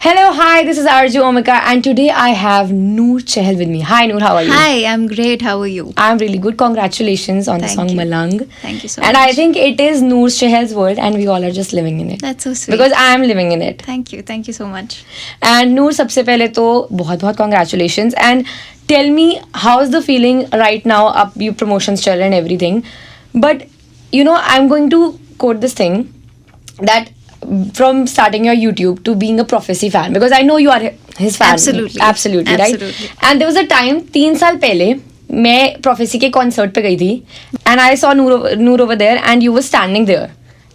Hello, hi, this is Arju Omika, and today I have Noor Chahal with me. Hi, Noor, how are you? Hi, I'm great. How are you? I'm really good. Congratulations on the Thank song you. Malang. Thank you so And much. I think it is Noor Chahal's world, and we all are just living in it. That's so sweet. Because I am living in it. Thank you. Thank you so much. And Noor, सबसे पहले तो बहुत बहुत congratulations. And tell me, how's the feeling right now? Up your promotions चल रहे and everything. But you know, I'm going to quote this thing that from starting your YouTube to being a Prophecy fan, because I know you are his fan. Absolutely. Absolutely, right? Absolutely. And there was a time 3 साल पहले मैं Prophecy के concert पे गई थी, and I saw Noor over there, and you were standing there,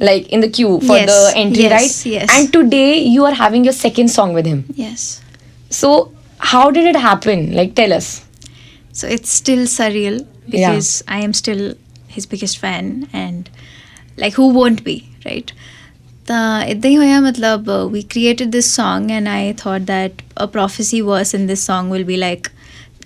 like in the queue for Yes, the entry, yes, right? yes. And today you are having your second song with him. Yes. So how did it happen? Like, tell us. So it's still surreal because I am still his biggest fan, and like who won't be, right? इतना ही होया मतलब we created this song and I thought that a prophecy verse in this song will be like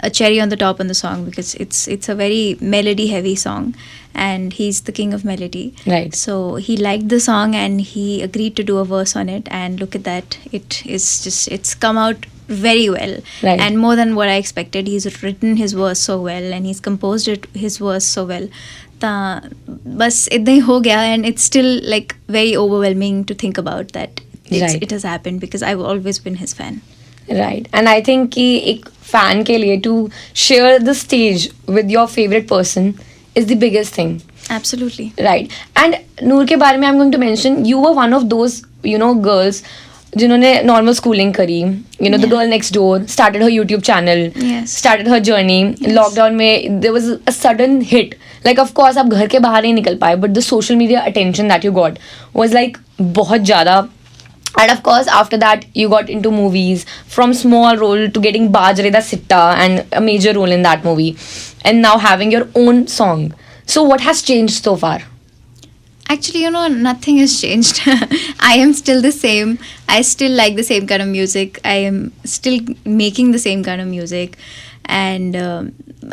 a cherry on the top on the song because it's a very melody heavy song and he's the king of melody. Right. So he liked the song and he agreed to do a verse on it, and look at that, it's come out very well. Right. And more than what I expected. He's written his verse so well and he's composed his verse so well. बस इतना ही हो गया, and it's still like very overwhelming to think about that Right. it has happened because I've always been his fan. Right. And I think कि एक fan के लिए to share the stage with your favorite person is the biggest thing. Absolutely. Right. And Noor के बारे में I'm going to mention, you were one of those, girls जिन्होंने normal schooling करी, the Yeah. girl next door, started her YouTube channel, Yes. started her journey. Yes. Lockdown में there was a sudden hit. Like, of course, आप घर के बाहर नहीं निकल पाए, but the social media attention that you got was like बहुत ज़्यादा. And of course, after that, you got into movies, from small role to getting Bajre Da Sitta and a major role in that movie, and now having your own song. So what has changed so far? Actually, nothing has changed. I am still the same. I still like the same kind of music. I am still making the same kind of music. And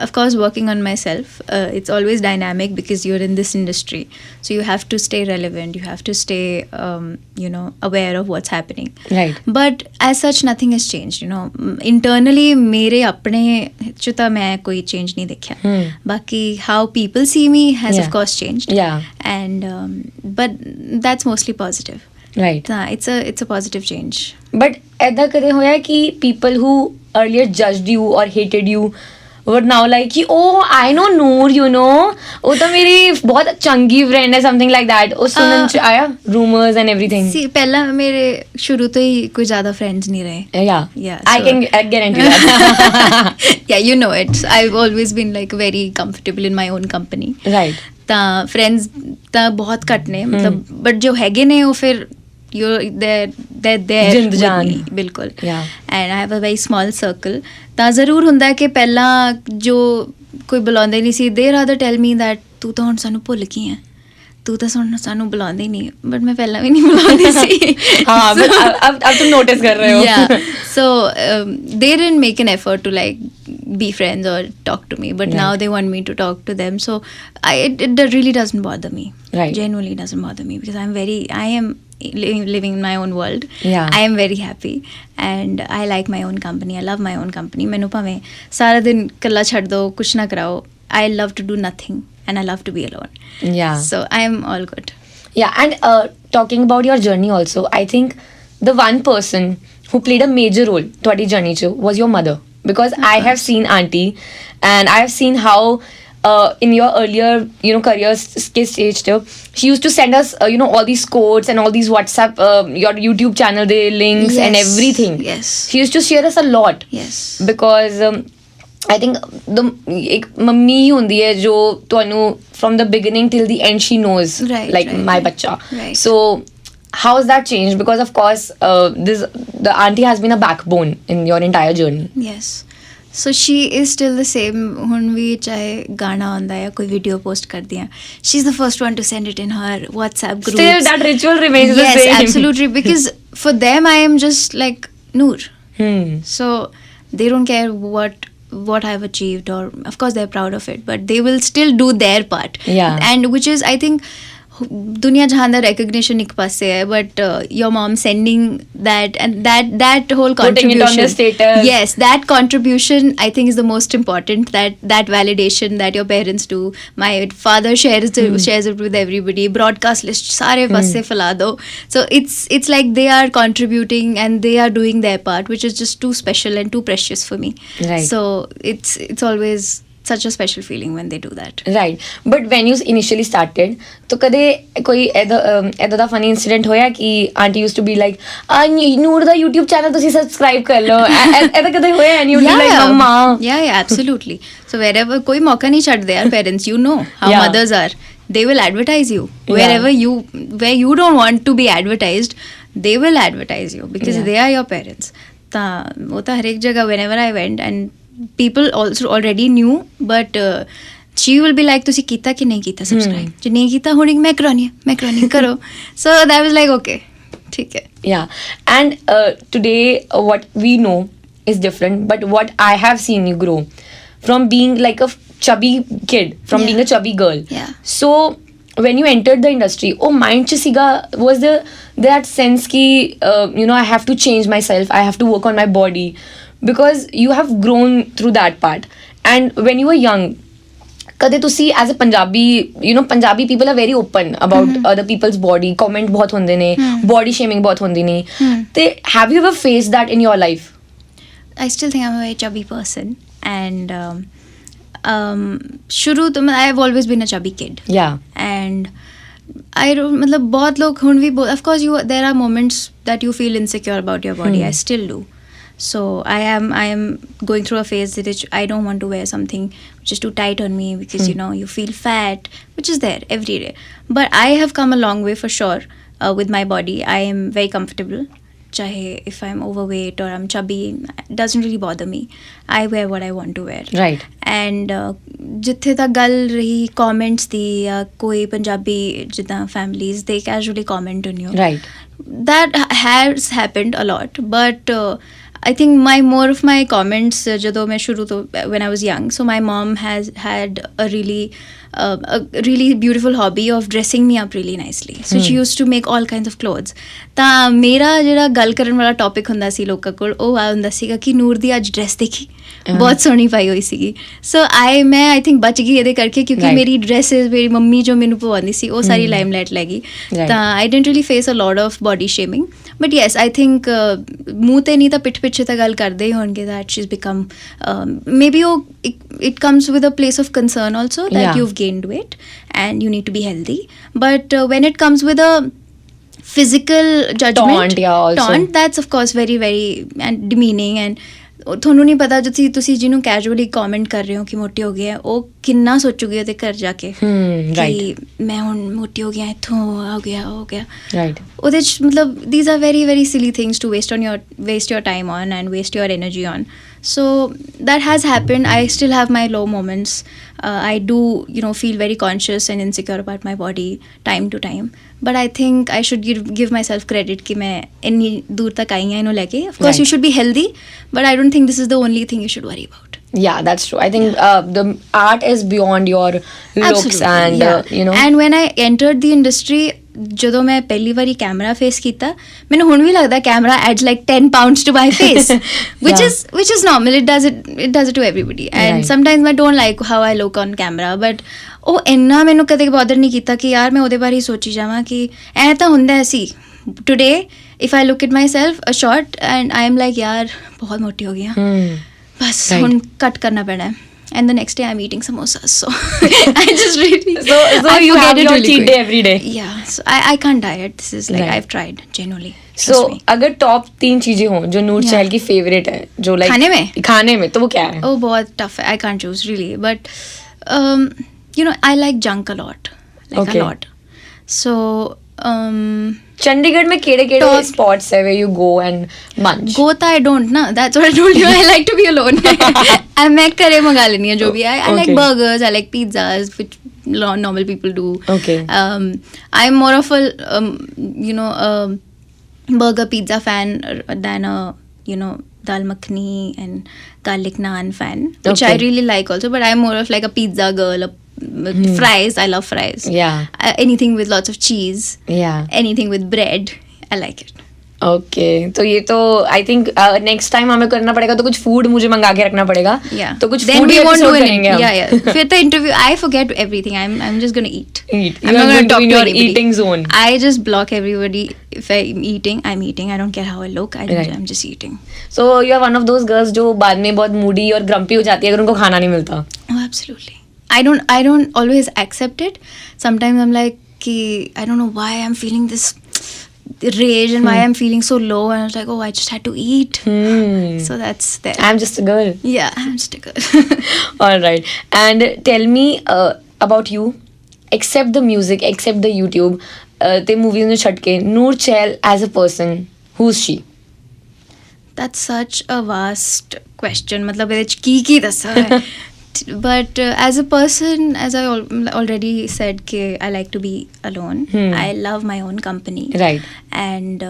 of course, working on myself. It's always dynamic because you're in this industry. So you have to stay relevant. You have to stay, aware of what's happening. Right. But as such, nothing has changed. Internally, मेरे अपने चुता मैं कोई change नहीं देखा. बाकी how people see me has Yeah. of course changed. Yeah. And but that's mostly positive. Right. It's a positive change. But ऐसा कदे होया कि people who earlier judged you or hated you were now like कि oh I know Noor, वो तो मेरी बहुत चंगी friend है, something like that. उस सुनन च आया rumors and everything. See, पहला मेरे शुरू तो ही कोई ज़्यादा friends नहीं रहे. Yeah. I so- can guarantee that. Yeah, you know it. I've always been like very comfortable in my own company. Right. ਤਾਂ friends ਤਾਂ ਬਹੁਤ ਘੱਟ ਨੇ ਮਤਲਬ ਬਟ ਜੋ ਹੈਗੇ ਨੇ ਉਹ ਫਿਰ they're there ਜਿੰਦ with ਜਾਨ. me, ਬਿਲਕੁਲ. Yeah. And I have a very small circle. ਤਾਂ ਜ਼ਰੂਰ ਹੁੰਦਾ ਕਿ ਪਹਿਲਾਂ ਜੋ ਕੋਈ ਬੁਲਾਉਂਦੇ ਨਹੀਂ ਸੀ they rather tell me that ਤੂੰ ਤਾਂ ਹੁਣ ਸਾਨੂੰ ਭੁੱਲ ਗਈ ਹੈ, ਤੂੰ ਤਾਂ ਸਾਨੂੰ ਬੁਲਾਉਂਦੇ ਹੀ ਨਹੀਂ, ਬਟ ਮੈਂ ਪਹਿਲਾਂ ਵੀ ਨਹੀਂ ਬੁਲਾਉਂਦੀ ਸੀ. हाँ, but अब तुम notice कर रहे हो. Yeah. So they didn't make an effort to like be friends or talk to me, but Right. now they want me to talk to them. So it really doesn't bother me. Right. Genuinely doesn't bother me because I am living in my own world. Yeah. I am very happy and I like my own company. I love my own company. ਮੈਨੂੰ ਭਾਵੇਂ ਸਾਰਾ ਦਿਨ ਇਕੱਲਾ ਛੱਡ ਦੋ, ਕੁਛ ਨਾ ਕਰਾਓ. I love to do nothing and I love to be alone. Yeah. So I am all good. Yeah, and talking about your journey also, I think the one person who played a major role ਤੁਹਾਡੀ journey ਚ was your mother, because I have seen auntie and I have seen how in your earlier career stage too, she used to send us all these quotes and all these WhatsApp your YouTube channel the links and Yes. everything. Yes. She used to share us a lot. Yes. Because I think एक mummy ही ਹੁੰਦੀ है जो ਤੁਹਾਨੂੰ from the beginning till the end she knows, Right, like right, my right. बच्चा. Right. So how has that changed? Because of course the auntie has been a backbone in your entire journey. Yes. So she is still the same. ਹੁਣ ਵੀ ਚਾਹੇ ਗਾਣਾ ਆਉਂਦਾ ਹੈ ਕੋਈ video post ਕਰਦੀ ਹਾਂ, she's the first one to send it in her WhatsApp groups. Still that ritual remains Yes, the same. absolutely, because for them I am just like Noor. So they don't care what I've achieved, or of course they're proud of it, but they will still do their part. Yeah. And which is, I think, दुनिया जहाँ दा recognition एक पासे है, but your mom sending that, and that whole Putting it on contribution, their status. yes, that contribution I think is the most important, that validation that your parents do. My father shares it with everybody, broadcast list सारे पासे फैला दो. So it's like they are contributing and they are doing their part, which is just too special and too precious for me. Right. So it's always such a special feeling when they do that. Right. But when you initially started, तो कदे कोई ऐदा दा funny incident होया कि auntie used to be like, नूर दा YouTube channel तुसी subscribe कर लो. ऐदा कदे होया and you'd be like, mama. Yeah, absolutely. So wherever कोई मौका नहीं छੱਡਦੇ यार parents, you know how Yeah. mothers are. They will advertise you Yeah. where you don't want to be advertised. They will advertise you because Yeah. they are your parents. ਤਾਂ वो ਤਾਂ ਹਰ ਇੱਕ ਜਗ੍ਹਾ whenever I went, and people also already knew, but she will be like, ਤੁਸੀਂ ਕੀਤਾ ਕਿ ਨਹੀਂ ਕੀਤਾ subscribe? ਜੇ ਨਹੀਂ ਕੀਤਾ ਹੁਣ ਮੈਂ ਕਰਾਉਣੀ ਹੈ ਕਰੋ. So that was like, okay, ਠੀਕ ਹੈ. Yeah. And today what we know is different, but what I have seen you grow from being like a chubby kid, from being a chubby girl. Yeah. So when you entered the industry, mind ch siga was that sense ki I have to change myself, I have to work on my body, because you have grown through that part. And when you were young, ਕਦੇ ਤੁਸੀਂ as a Punjabi, Punjabi people are very open about other people's body, comment ਬਹੁਤ ਹੁੰਦੇ ਨੇ, body shaming ਬਹੁਤ ਹੁੰਦੀ ਨੇ, ਤੇ have you ever faced that in your life? I still think I'm a very chubby person, and शुरू तो I have always been a chubby kid. Yeah. And I don't, मतलब बहुत लोग हुन भी of course there are moments that you feel insecure about your body. I still do. So I am going through a phase in which I don't want to wear something which is too tight on me, because you feel fat, which is there every day. But I have come a long way for sure with my body. I am very comfortable. Chahe if I'm overweight or I'm chubby, it doesn't really bother me. I wear what I want to wear. Right. And जिथे तक गल रही comments दी, या कोई पंजाबी जिदा families, they casually comment on you. Right. That has happened a lot, but I think more of my comments ਜਦੋਂ ਮੈਂ ਸ਼ੁਰੂ ਤੋਂ when I was young, so my mom has had a really beautiful hobby of dressing me up really nicely. So she used to make all kinds of clothes. ਤਾਂ ਮੇਰਾ ਜਿਹੜਾ ਗੱਲ ਕਰਨ ਵਾਲਾ ਟੌਪਿਕ ਹੁੰਦਾ ਸੀ ਲੋਕਾਂ ਕੋਲ, ਉਹ ਆ ਹੁੰਦਾ ਸੀਗਾ ਕਿ ਨੂਰ ਦੀ ਅੱਜ ਡਰੈਸ ਦੇਖੀ, ਬਹੁਤ ਸੋਹਣੀ ਪਾਈ ਹੋਈ ਸੀਗੀ. ਸੋ ਮੈਂ ਆਈ ਥਿੰਕ ਬਚ ਗਈ ਇਹਦੇ ਕਰਕੇ, ਕਿਉਂਕਿ ਮੇਰੀ ਡਰੈਸਿਸ ਮੇਰੀ ਮੰਮੀ ਜੋ ਮੈਨੂੰ ਪਵਾਉਂਦੀ ਸੀ ਉਹ ਸਾਰੀ ਲਾਈਮਲਾਈਟ ਲੈ ਗਈ. ਤਾਂ I didn't really face a lot of body shaming, but yes I think ਮੂੰਹ ਤੇ ਨਹੀਂ ਤਾਂ ਪਿੱਠ ਪਿੱਛੇ ਤਾਂ ਗੱਲ ਕਰਦੇ ਹੀ ਹੋਣਗੇ that she's become maybe it comes with a place of concern also that you've gained weight and you need to be healthy. But when it comes with a physical judgment, taunt, that's of course very very and demeaning. And ਤੁਹਾਨੂੰ ਨਹੀਂ ਪਤਾ ਤੁਸੀਂ ਜਿਹਨੂੰ ਕੈਜੂਅਲੀ comment ਕਰ ਰਹੇ ਹੋ ਕਿ ਮੋਟੀ ਹੋ ਗਈ ਹੈ, ਉਹ ਕਿੰਨਾ ਸੋਚੂਗੀ ਉਹਦੇ ਘਰ ਜਾ ਕੇ ਕਿ ਮੈਂ ਹੁਣ ਮੋਟੀ ਹੋ ਗਿਆ, ਇੱਥੋਂ ਹੋ ਗਿਆ. ਉਹਦੇ 'ਚ ਮਤਲਬ these are very very silly things to waste your time on and waste your energy on. So that has happened. I still have my low moments. I do feel very conscious and insecure about my body time to time. But I think I should give myself credit कि मैं इतनी दूर तक आई हैं इन्हों लेके. Of course, you should be healthy, but I don't think this is the only thing you should worry about. Yeah, that's true. I think the art is beyond your looks. Absolutely, and And when I entered the industry, ਜਦੋਂ ਮੈਂ ਪਹਿਲੀ ਵਾਰੀ camera face ਕੀਤਾ, ਮੈਨੂੰ ਹੁਣ ਵੀ ਲੱਗਦਾ camera adds like 10 pounds to my face, which is normal. It does it to everybody. And sometimes I don't like how I look on camera, but ਉਹ ਇੰਨਾ ਮੈਨੂੰ ਕਦੇ ਬੋਦਰ ਨਹੀਂ ਕੀਤਾ ਕਿ ਯਾਰ ਮੈਂ ਉਹਦੇ ਬਾਰੇ ਹੀ ਸੋਚੀ ਜਾਵਾਂ ਕਿ ਐ ਤਾਂ ਹੁੰਦਾ ਸੀ. Today if I look at myself a shot and I am like यार बहुत मोटी हो गई हाँ, बस ਹੁਣ ਕੱਟ ਕਰਨਾ ਪੈਣਾ ਹੈ. And the next day I'm eating samosas, so I just really so you have your cheat day every day. Yeah, so I can't diet. This is like I've tried genuinely. So अगर top 3 चीजें हों जो नूर चहल की favorite है, जो like खाने में तो वो क्या है? Oh, बहुत tough है. I can't choose really, but I like junk a lot, like a lot. So Chandigarh में केड़े spots है where you go and munch? Go तो I don't ना. That's what I told you. I like to be alone. मैं घरे मंगा लेनी है जो भी. I like burgers. I like pizzas, which normal people do. Okay. I'm more of a burger pizza fan than a dal makhani and garlic naan fan, which I really like also. But I'm more of like a pizza girl, a Fries, I love fries. Yeah. Anything with lots of cheese, Yeah. anything with bread, I like it. Okay, तो ये तो I think next time हमें करना पड़ेगा, तो कुछ food मुझे मंगा के रखना पड़ेगा. Yeah. तो कुछ Then food we he won't do episode anything. करेंगे हम. Yeah, yeah. फिर the interview, I forget everything. I'm just gonna eat. Eat. I'm You are not going gonna to talk be in to your anybody. eating zone. I just block everybody. If I'm eating, I'm eating. I don't care how I look. Right. I'm just eating. So you are one of those girls जो बाद में बहुत moody और grumpy हो जाती है अगर उनको खाना नहीं मिलता. Oh, absolutely. I don't always accept it. Sometimes I'm like, I don't know why I'm feeling this rage and why I'm feeling so low, and I was like, oh, I just had to eat. So that's there. I'm just a girl. Yeah, I'm just a girl. All right. And tell me about you. Except the music, except the YouTube, ते movies ने छट के Noor Chahal as a person, who's she? That's such a vast question. मतलब ਇਹਦੇ ਚ ਕੀ ਦੱਸਾਂ ਮੈਂ. But as a person, as I already said, I like to be alone. I love my own company. Right. And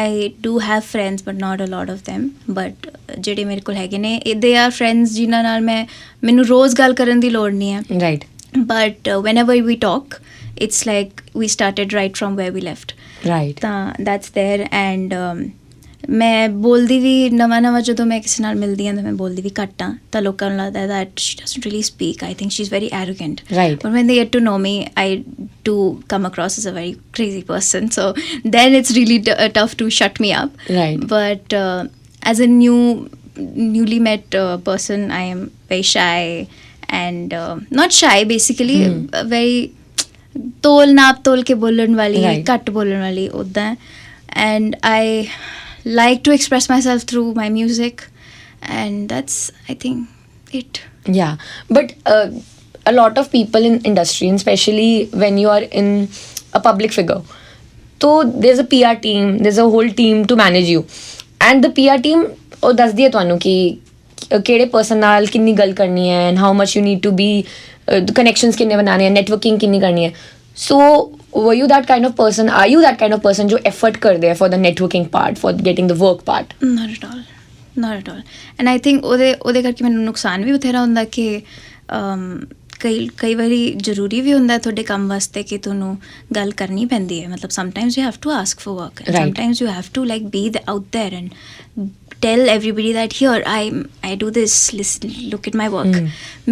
I do have friends, but not a lot of them. But ਜਿਹੜੇ ਮੇਰੇ ਕੋਲ ਹੈਗੇ ਨੇ, they are friends ਜਿਨ੍ਹਾਂ ਨਾਲ ਮੈਨੂੰ ਰੋਜ਼ ਗੱਲ ਕਰਨ ਦੀ ਲੋੜ ਨਹੀਂ ਹੈ. Right. But whenever we talk, it's like we started right from where we left. Right. That's there. And ਮੈਂ ਬੋਲਦੀ ਵੀ ਨਵਾਂ ਜਦੋਂ ਮੈਂ ਕਿਸੇ ਨਾਲ ਮਿਲਦੀ ਹਾਂ ਤਾਂ ਮੈਂ ਬੋਲਦੀ ਵੀ ਘੱਟ ਹਾਂ, ਤਾਂ ਲੋਕਾਂ ਨੂੰ ਲੱਗਦਾ that she doesn't really speak. I think she's very arrogant. Right. But when they get to know me, I do come across as a very crazy person. So then it's really tough to shut me up. Right. But as a newly met person, I am very shy and not shy basically, very ਤੋਲ ਨਾਪ ਤੋਲ ਕੇ ਬੋਲਣ ਵਾਲੀ, ਘੱਟ ਬੋਲਣ ਵਾਲੀ ਉੱਦਾਂ. And I like to express myself through my music, and that's, I think, it. Yeah, but a lot of people in industry, and especially when you are in a public figure, so there's a PR team, there's a whole team to manage you, and the PR team ਉਹ ਦੱਸਦੀ ਹੈ ਤੁਹਾਨੂੰ ਕਿ ਕਿਹੜੇ person ਨਾਲ ਕਿੰਨੀ ਗੱਲ ਕਰਨੀ ਹੈ, and how much you need to be connections ਕਿੰਨੇ ਬਣਾਉਣੇ ਹੈ, networking ਕਿੰਨੀ ਕਰਨੀ ਹੈ. So were you that kind of person? Are you that kind of person जो effort ਕਰਦੇ ਹੈ for the networking part, for getting the work part? Not at all. Not at all. And I think ਉਹਦੇ ਕਰਕੇ ਮੈਨੂੰ ਨੁਕਸਾਨ ਵੀ ਬਥੇਰਾ ਹੁੰਦਾ ਕਿ ਕਈ ਵਾਰੀ ਜ਼ਰੂਰੀ ਵੀ ਹੁੰਦਾ ਤੁਹਾਡੇ ਕੰਮ ਵਾਸਤੇ ਕਿ ਤੁਹਾਨੂੰ ਗੱਲ ਕਰਨੀ ਪੈਂਦੀ ਹੈ. ਮਤਲਬ sometimes you have to ask for work. And sometimes you have to like be out there and tell everybody that here I do this, listen, look at my work.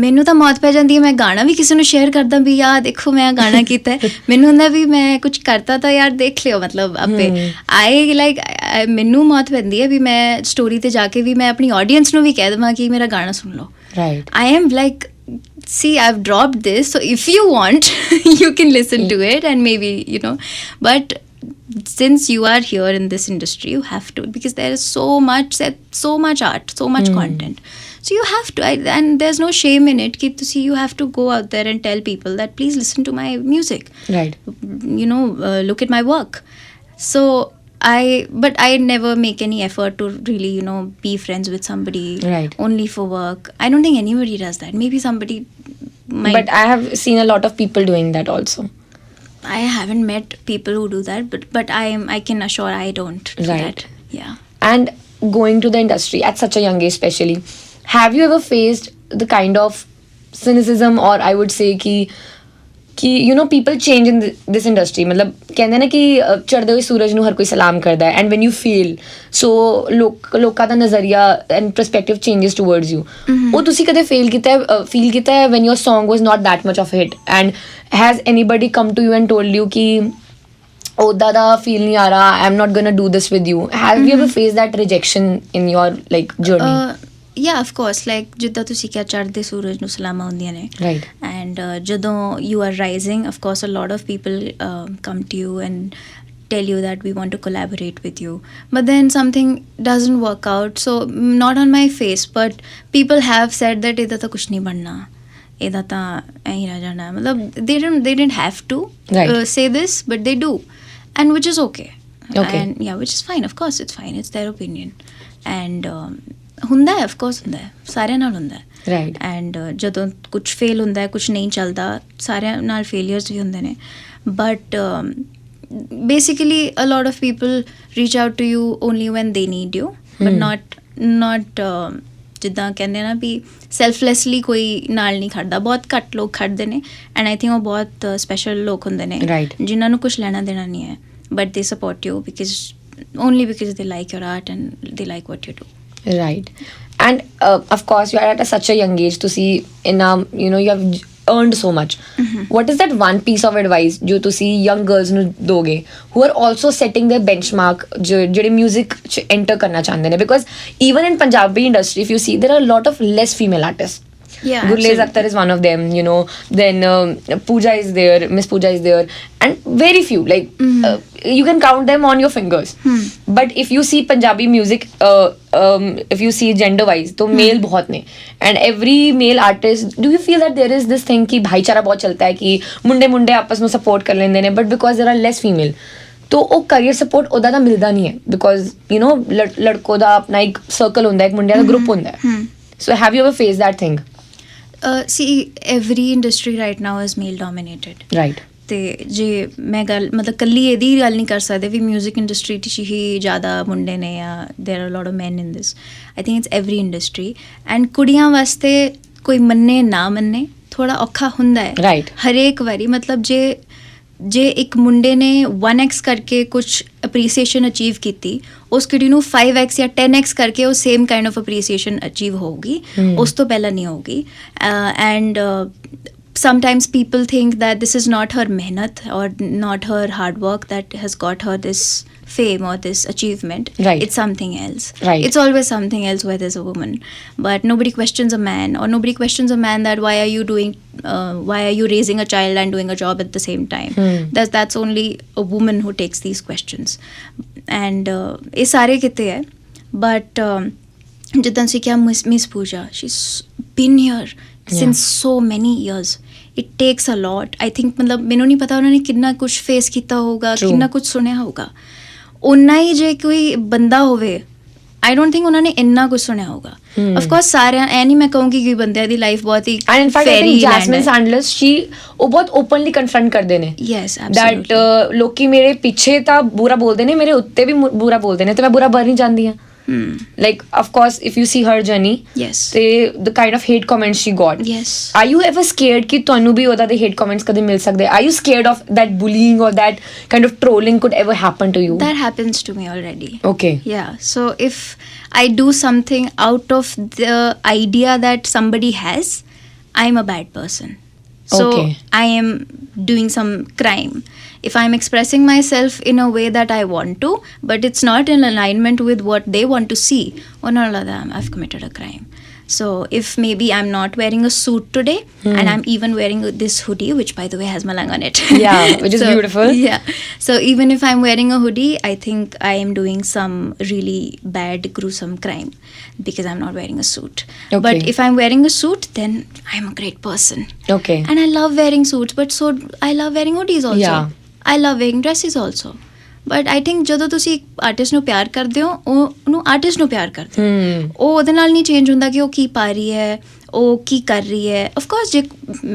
ਮੈਨੂੰ ਤਾਂ ਮੌਤ ਪੈ ਜਾਂਦੀ ਹੈ ਮੈਂ ਗਾਣਾ ਵੀ ਕਿਸੇ ਨੂੰ ਸ਼ੇਅਰ ਕਰਦਾ ਵੀ ਯਾਰ ਦੇਖੋ ਮੈਂ ਗਾਣਾ ਕੀਤਾ ਹੈ. ਮੈਨੂੰ ਹੁੰਦਾ ਵੀ ਮੈਂ ਕੁਝ ਕਰਤਾ ਤਾਂ ਯਾਰ ਦੇਖ ਲਿਓ, ਮਤਲਬ ਆਪੇ ਆਈ ਲਾਈਕ ਮੈਨੂੰ ਮੌਤ ਪੈਂਦੀ ਹੈ ਵੀ ਮੈਂ ਸਟੋਰੀ ਤੇ ਜਾ ਕੇ ਵੀ ਮੈਂ ਆਪਣੀ ਆਡੀਅנס ਨੂੰ ਵੀ ਕਹਿ ਦੇਵਾਂ ਕਿ ਮੇਰਾ ਗਾਣਾ ਸੁਣ ਲਓ. Right. I am like, see, I've dropped this, so if you want you can listen to it and maybe, but since you are here in this industry, you have to, because there is so much art, so much content, so you have to, and there's no shame in it. You have to go out there and tell people that please listen to my music, Right. look at my work. So but I never make any effort to really, be friends with somebody Right. only for work. I don't think anybody does that. Maybe somebody might. But I have seen a lot of people doing that also. I haven't met people who do that, but I can assure I don't do Right. that. Yeah. And going to the industry at such a young age especially, have you ever faced the kind of cynicism, or I would say कि people change in this industry. मतलब ਕਹਿੰਦੇ ਨੇ ਕਿ ਚੜ੍ਹਦੇ ਹੋਏ ਸੂਰਜ ਨੂੰ ਹਰ ਕੋਈ ਸਲਾਮ ਕਰਦਾ ਹੈ, and when you fail, so ਲੋਕਾਂ ਦਾ ਨਜ਼ਰੀਆ and perspective changes towards you. ਉਹ ਤੁਸੀਂ ਕਦੇ feel ਕੀਤਾ ਹੈ when your song was not that much of a hit, and has anybody come to you and told you ਕਿ ਉਹਦਾ ਦਾ feel ਨਹੀਂ ਆ ਰਿਹਾ, I'm not gonna do this with you? Have you ever faced that rejection in your like journey? Yeah, of course. Like ਜਿੱਦਾਂ ਤੁਸੀਂ ਕਿਹਾ ਚੜ੍ਹਦੇ ਸੂਰਜ ਨੂੰ ਸਲਾਮਾਂ ਹੁੰਦੀਆਂ ਨੇ. Right. And ਜਦੋਂ you are rising, of course, a lot of people come to you and tell you that we want to collaborate with you. But then something doesn't work out. So not on my face, but people have said that ਇਹਦਾ ਤਾਂ ਕੁਛ ਨਹੀਂ ਬਣਨਾ, ਇਹਦਾ ਤਾਂ ਐਂ ਰਹਿ ਜਾਣਾ. ਮਤਲਬ they didn't have to say this, but they do, and which is okay. And yeah, which is fine. Of course, it's fine. It's their opinion. And ਹੁੰਦਾ ਹੈ, of course ਹੁੰਦਾ ਹੈ, ਸਾਰਿਆਂ ਨਾਲ ਹੁੰਦਾ ਹੈ. Right. And ਜਦੋਂ ਕੁਛ ਫੇਲ ਹੁੰਦਾ ਹੈ, ਕੁਛ ਨਹੀਂ ਚੱਲਦਾ, ਸਾਰਿਆਂ ਨਾਲ ਫੇਲੀਅਰਸ ਵੀ ਹੁੰਦੇ ਨੇ. But basically a lot of people reach out to you only when they need you, but not ਜਿੱਦਾਂ ਕਹਿੰਦੇ ਨਾ ਵੀ ਸੈਲਫਲੈਸਲੀ ਕੋਈ ਨਾਲ ਨਹੀਂ ਖੜਦਾ, ਬਹੁਤ ਘੱਟ ਲੋਕ ਖੜਦੇ ਨੇ ਐਂਡ ਆਈ ਥਿੰਕ ਉਹ ਬਹੁਤ ਸਪੈਸ਼ਲ ਲੋਕ ਹੁੰਦੇ ਨੇ Right. ਜਿਨ੍ਹਾਂ ਨੂੰ ਕੁਝ ਲੈਣਾ ਦੇਣਾ ਨਹੀਂ ਹੈ ਬਟ ਦੇ support you because only because they like your art and they like what you do. Right. And of course, you are at such a young age to see you have earned so much. What is that one piece of advice जो तुसी young girls ਨੂੰ ਦੋਗੇ who are also setting their benchmark ਜਿਹੜੇ music ਚ enter ਕਰਨਾ ਚਾਹੁੰਦੇ ਨੇ? Because even in Punjabi industry, if you see, there are a lot of less female artists. Yeah, Gurlez absolutely. Akhtar is one of them, then Pooja is there, Miss Pooja is there, and very few, like you can count them on your fingers. But if you see Punjabi music, if you see gender wise, तो male बहुत ने, and every male artist, do you feel that there is this thing कि भाईचारा बहुत चलता है कि मुंडे आपस में support कर लेंदे ने, but because there are less female, तो ਉਹ career support ਉਹਦਾ ਤਾਂ ਮਿਲਦਾ ਨਹੀਂ ਹੈ because ਲੜਕੋ ਦਾ ਆਪਣਾ ਇੱਕ circle ਹੁੰਦਾ ਹੈ, ਇੱਕ ਮੁੰਡਿਆਂ ਦਾ group ਹੁੰਦਾ ਹੈ. So have you ever faced that thing? See, every industry right now is male dominated. Right. ਤੇ ਜੇ ਮੈਂ ਗੱਲ ਮਤਲਬ ਕੱਲੀ ਇਹਦੀ ਗੱਲ ਨਹੀਂ ਕਰ ਸਕਦੇ ਵੀ ਮਿਊਜ਼ਿਕ ਇੰਡਸਟਰੀ 'ਚ ਹੀ ਜ਼ਿਆਦਾ ਮੁੰਡੇ ਨੇ ਜਾਂ ਦੇਰ R lot of man in this. I think it's every industry and ਕੁੜੀਆਂ ਵਾਸਤੇ ਕੋਈ ਮੰਨੇ ਨਾ ਮੰਨੇ ਥੋੜਾ ਔਖਾ ਹੁੰਦਾ ਹੈ. Right. ਹਰੇਕ ਵਾਰੀ ਮਤਲਬ ਜੇ ਇੱਕ ਮੁੰਡੇ ਨੇ 1x ਕਰਕੇ ਕੁਝ ਅਪਰੀਸੀਏਸ਼ਨ ਅਚੀਵ ਕੀਤੀ, ਉਸ ਕੁੜੀ ਨੂੰ 5x ਜਾਂ 10x ਕਰਕੇ ਉਹ ਸੇਮ ਕਾਈਂਡ ਆਫ ਅਪਰੀਸੀਏਸ਼ਨ ਅਚੀਵ ਹੋਊਗੀ, ਉਸ ਤੋਂ ਪਹਿਲਾਂ ਨਹੀਂ ਹੋਊਗੀ. And sometimes people think that this is not her mehnat or not her hard work that has got her this fame or this achievement. Right. It's something else. Right. It's always something else where there's a woman. But nobody questions a man, or nobody questions a man that why are you raising a child and doing a job at the same time? That's only a woman who takes these questions. And ये सारे किते है. But जिद्दां सी क्या Miss Pooja, she's been here since so many years. It takes a lot. I think मतलब ਮੈਨੂੰ ਨਹੀਂ ਪਤਾ ਉਹਨਾਂ ਨੇ ਕਿੰਨਾ ਕੁਝ ਫੇਸ ਕੀਤਾ ਹੋਊਗਾ, ਕਿੰਨਾ ਕੁਝ ਸੁਣਿਆ ਹੋਊਗਾ. ਉਨਾ ਹੀ ਜੇ ਕੋਈ ਬੰਦਾ ਹੋਵੇ, ਆਈ ਡੋਂਟ ਥਿੰਕ ਉਹਨਾਂ ਨੇ ਇੰਨਾ ਕੁਝ ਸੁਣਿਆ ਹੋਊਗਾ. ਆਫ ਕੋਰਸ ਸਾਰਿਆਂ ਐ ਨਹੀਂ ਮੈਂ ਕਹੂੰਗੀ ਕਿ ਬੰਦਿਆਂ ਦੀ ਲਾਈਫ ਬਹੁਤ ਹੀ and in fact I think Jasmine Sanders ਉਹ ਬਹੁਤ openly confront ਕਰਦੇ ਨੇ yes absolutely that ਲੋਕੀ ਮੇਰੇ ਪਿੱਛੇ ਤਾਂ ਬੁਰਾ ਬੋਲਦੇ ਨੇ, ਮੇਰੇ ਉੱਤੇ ਵੀ ਬੁਰਾ ਬੋਲਦੇ ਨੇ ਤੇ ਮੈਂ ਬੁਰਾ ਬਣ ਨਹੀਂ ਜਾਂਦੀ ਹਾਂ. Like of course if you see her journey, yes, the kind of hate comments she got, yes, are you ever scared ਕਿ ਤੁਹਾਨੂੰ ਵੀ ਉਹਦਾ ਦੇ hate comments ਕਦੇ ਮਿਲ ਸਕਦੇ? Are you scared of that bullying or that kind of trolling could ever happen to you? That happens to me already. Okay. Yeah, so if I do something out of the idea that somebody has, I'm a bad person. So Okay. I am doing some crime. If I'm expressing myself in a way that I want to, but it's not in alignment with what they want to see, I've committed a crime. So if maybe I'm not wearing a suit today and I'm even wearing this hoodie, which by the way has Malang on it. Yeah, which is beautiful. Yeah. So even if I'm wearing a hoodie, I think I am doing some really bad, gruesome crime because I'm not wearing a suit. Okay. But if I'm wearing a suit, then I'm a great person. Okay. And I love wearing suits, but so I love wearing hoodies also. Yeah. I love wearing dresses also. But I think ਜਦੋਂ ਤੁਸੀਂ ਇੱਕ artist ਨੂੰ ਪਿਆਰ ਕਰਦੇ ਹੋ, ਉਹਨੂੰ artist ਨੂੰ ਪਿਆਰ ਕਰਦੇ ਹੋ. ਉਹ ਉਹਦੇ ਨਾਲ ਨਹੀਂ ਚੇਂਜ ਹੁੰਦਾ ਕਿ ਉਹ ਕੀ ਪਾ ਰਹੀ ਹੈ, ਉਹ ਕੀ ਕਰ ਰਹੀ ਹੈ. ਆਫ ਕੋਰਸ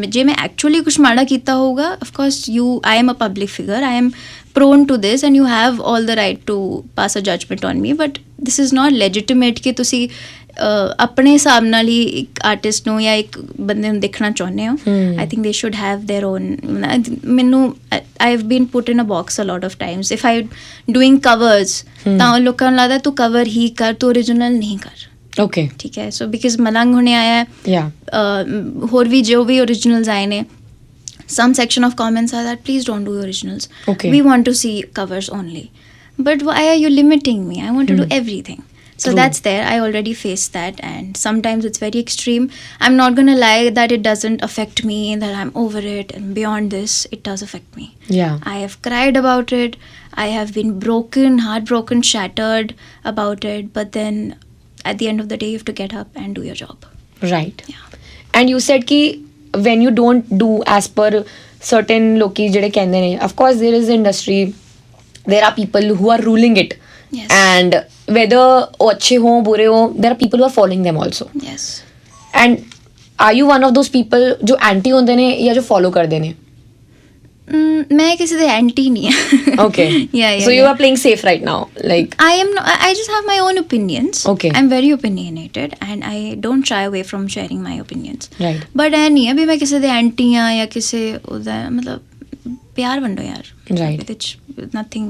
ਜੇ ਮੈਂ ਐਕਚੁਅਲੀ ਕੁਛ ਮਾੜਾ ਕੀਤਾ ਹੋਊਗਾ, of course I am a public figure, I am prone to this and you have all the right to pass a judgment on me, but this is not legitimate ਕਿ ਤੁਸੀਂ ਆਪਣੇ ਹਿਸਾਬ ਨਾਲ ਹੀ ਇੱਕ ਆਰਟਿਸਟ ਨੂੰ ਜਾਂ ਇੱਕ ਬੰਦੇ ਨੂੰ ਦੇਖਣਾ ਚਾਹੁੰਦੇ ਹੋ. I think they should have there on. ਮੈਨੂੰ I have been put in a box a lot of times. If I doing covers ਤਾਂ ਲੋਕਾਂ ਨੂੰ ਲੱਗਦਾ ਤੂੰ ਕਵਰ ਹੀ ਕਰ, ਤੂੰ ਓਰੀਜਨਲ ਨਹੀਂ ਕਰ. Okay. ਠੀਕ ਹੈ. ਸੋ ਬਿਕਾਜ਼ ਮਲੰਗ ਹੁਣੇ ਆਇਆ, ਹੋਰ ਵੀ ਜੋ ਵੀ ਓਰੀਜਨਲਸ ਆਏ ਨੇ, some section of comments are that please don't do originals. Okay. We want to see covers only. But why are you limiting me? I want to do everything. So True. that's there. I already faced that, and sometimes it's very extreme. I'm not going to lie that it doesn't affect me, that I'm over it and beyond this. It does affect me. Yeah. I have cried about it. I have been broken, heartbroken, shattered about it. But then at the end of the day, you have to get up and do your job. Right. Yeah. And you said ki when you don't do as per certain ਲੋਕੀ ਜਿਹੜੇ ਕਹਿੰਦੇ ਨੇ, of course there is industry, there are people who are ruling it. Yes. And whether ਉਹ ਅੱਛੇ ਹੋ ਬੁਰੇ ਹੋ, there are people who are following them also. Yes. And are you one of those people ਜੋ anti ਹੁੰਦੇ ਨੇ ਜਾਂ ਜੋ follow ਕਰਦੇ ਨੇ? ਮੈਂ ਕਿਸੇ ਦੇ ਐਂਟੀ ਨਹੀਂ ਹਾਂ Okay. yeah So you are playing safe right now. Like, I am not, I just have my own opinions. Okay. I'm very opinionated and I don't shy away from sharing my opinions. right. But ਇਹ ਨਹੀਂ ਹੈ ਵੀ ਮੈਂ ਕਿਸੇ ਦੇ anti ਆ ਜਾਂ ਕਿਸੇ ਉਹਦਾ ਮਤਲਬ ਪਿਆਰ ਵੰਡੋ ਯਾਰ Right. ਇਹਦੇ 'ਚ nothing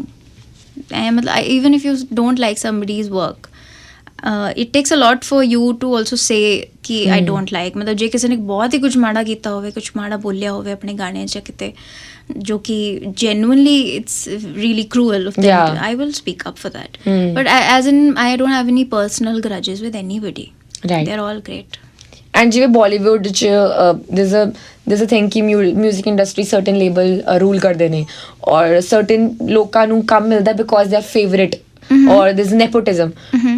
ਮਤਲਬ even if you don't like somebody's work it takes a lot for you to also say ਕਿ I don't like ਮਤਲਬ ਜੇ ਕਿਸੇ ਨੇ ਬਹੁਤ ਹੀ ਕੁਝ ਮਾੜਾ ਕੀਤਾ ਹੋਵੇ ਕੁਝ ਮਾੜਾ ਬੋਲਿਆ ਹੋਵੇ ਆਪਣੇ ਗਾਣੇ 'ਚ ਕਿਤੇ ਜੋ ਕਿ genuinely it's really cruel of them Yeah. I will speak up for that Hmm. but as in I don't have any personal grudges with anybody Right. they're all great And ਜਿਵੇਂ Bollywood ਚ there's a thing ਕਿ music industry certain label rule ਕਰਦੇ ਨੇ ਔਰ certain ਲੋਕਾਂ ਨੂੰ ਕੰਮ ਮਿਲਦਾ because they are favorite or there's nepotism.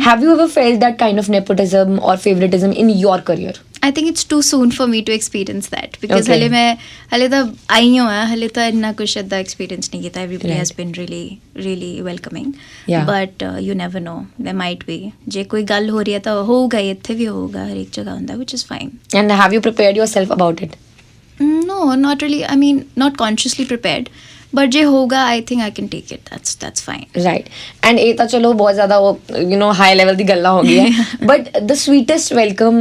Have you ever felt that kind of nepotism or favoritism in your career? I think it's too soon for me to experience that because Okay. ਹਲੇ ਤਾਂ ਆਈ ਹਾਂ ਹਲੇ ਤਾਂ ਇੰਨਾ ਕੁਛ ਏਦਾਂ experience ਨਹੀਂ ਕੀਤਾ everybody Right. has been really welcoming Yeah. but you never know there might be ਜੇ ਕੋਈ ਗੱਲ ਹੋ ਰਹੀ ਹੈ ਤਾਂ ਹੋਊਗਾ ਹੀ ਇੱਥੇ ਵੀ ਹੋਊਗਾ ਹਰੇਕ ਜਗ੍ਹਾ ਹੁੰਦਾ which is fine And have you prepared yourself about it? no not really I mean not consciously prepared but ਜੇ ਹੋਊਗਾ I think I can take it that's fine Right. And ਇਹ ਤਾਂ ਚਲੋ ਬਹੁਤ ਜ਼ਿਆਦਾ ਉਹ high level ਦੀ ਗੱਲਾਂ ਹੋ ਗਈ ਹੈ but the sweetest welcome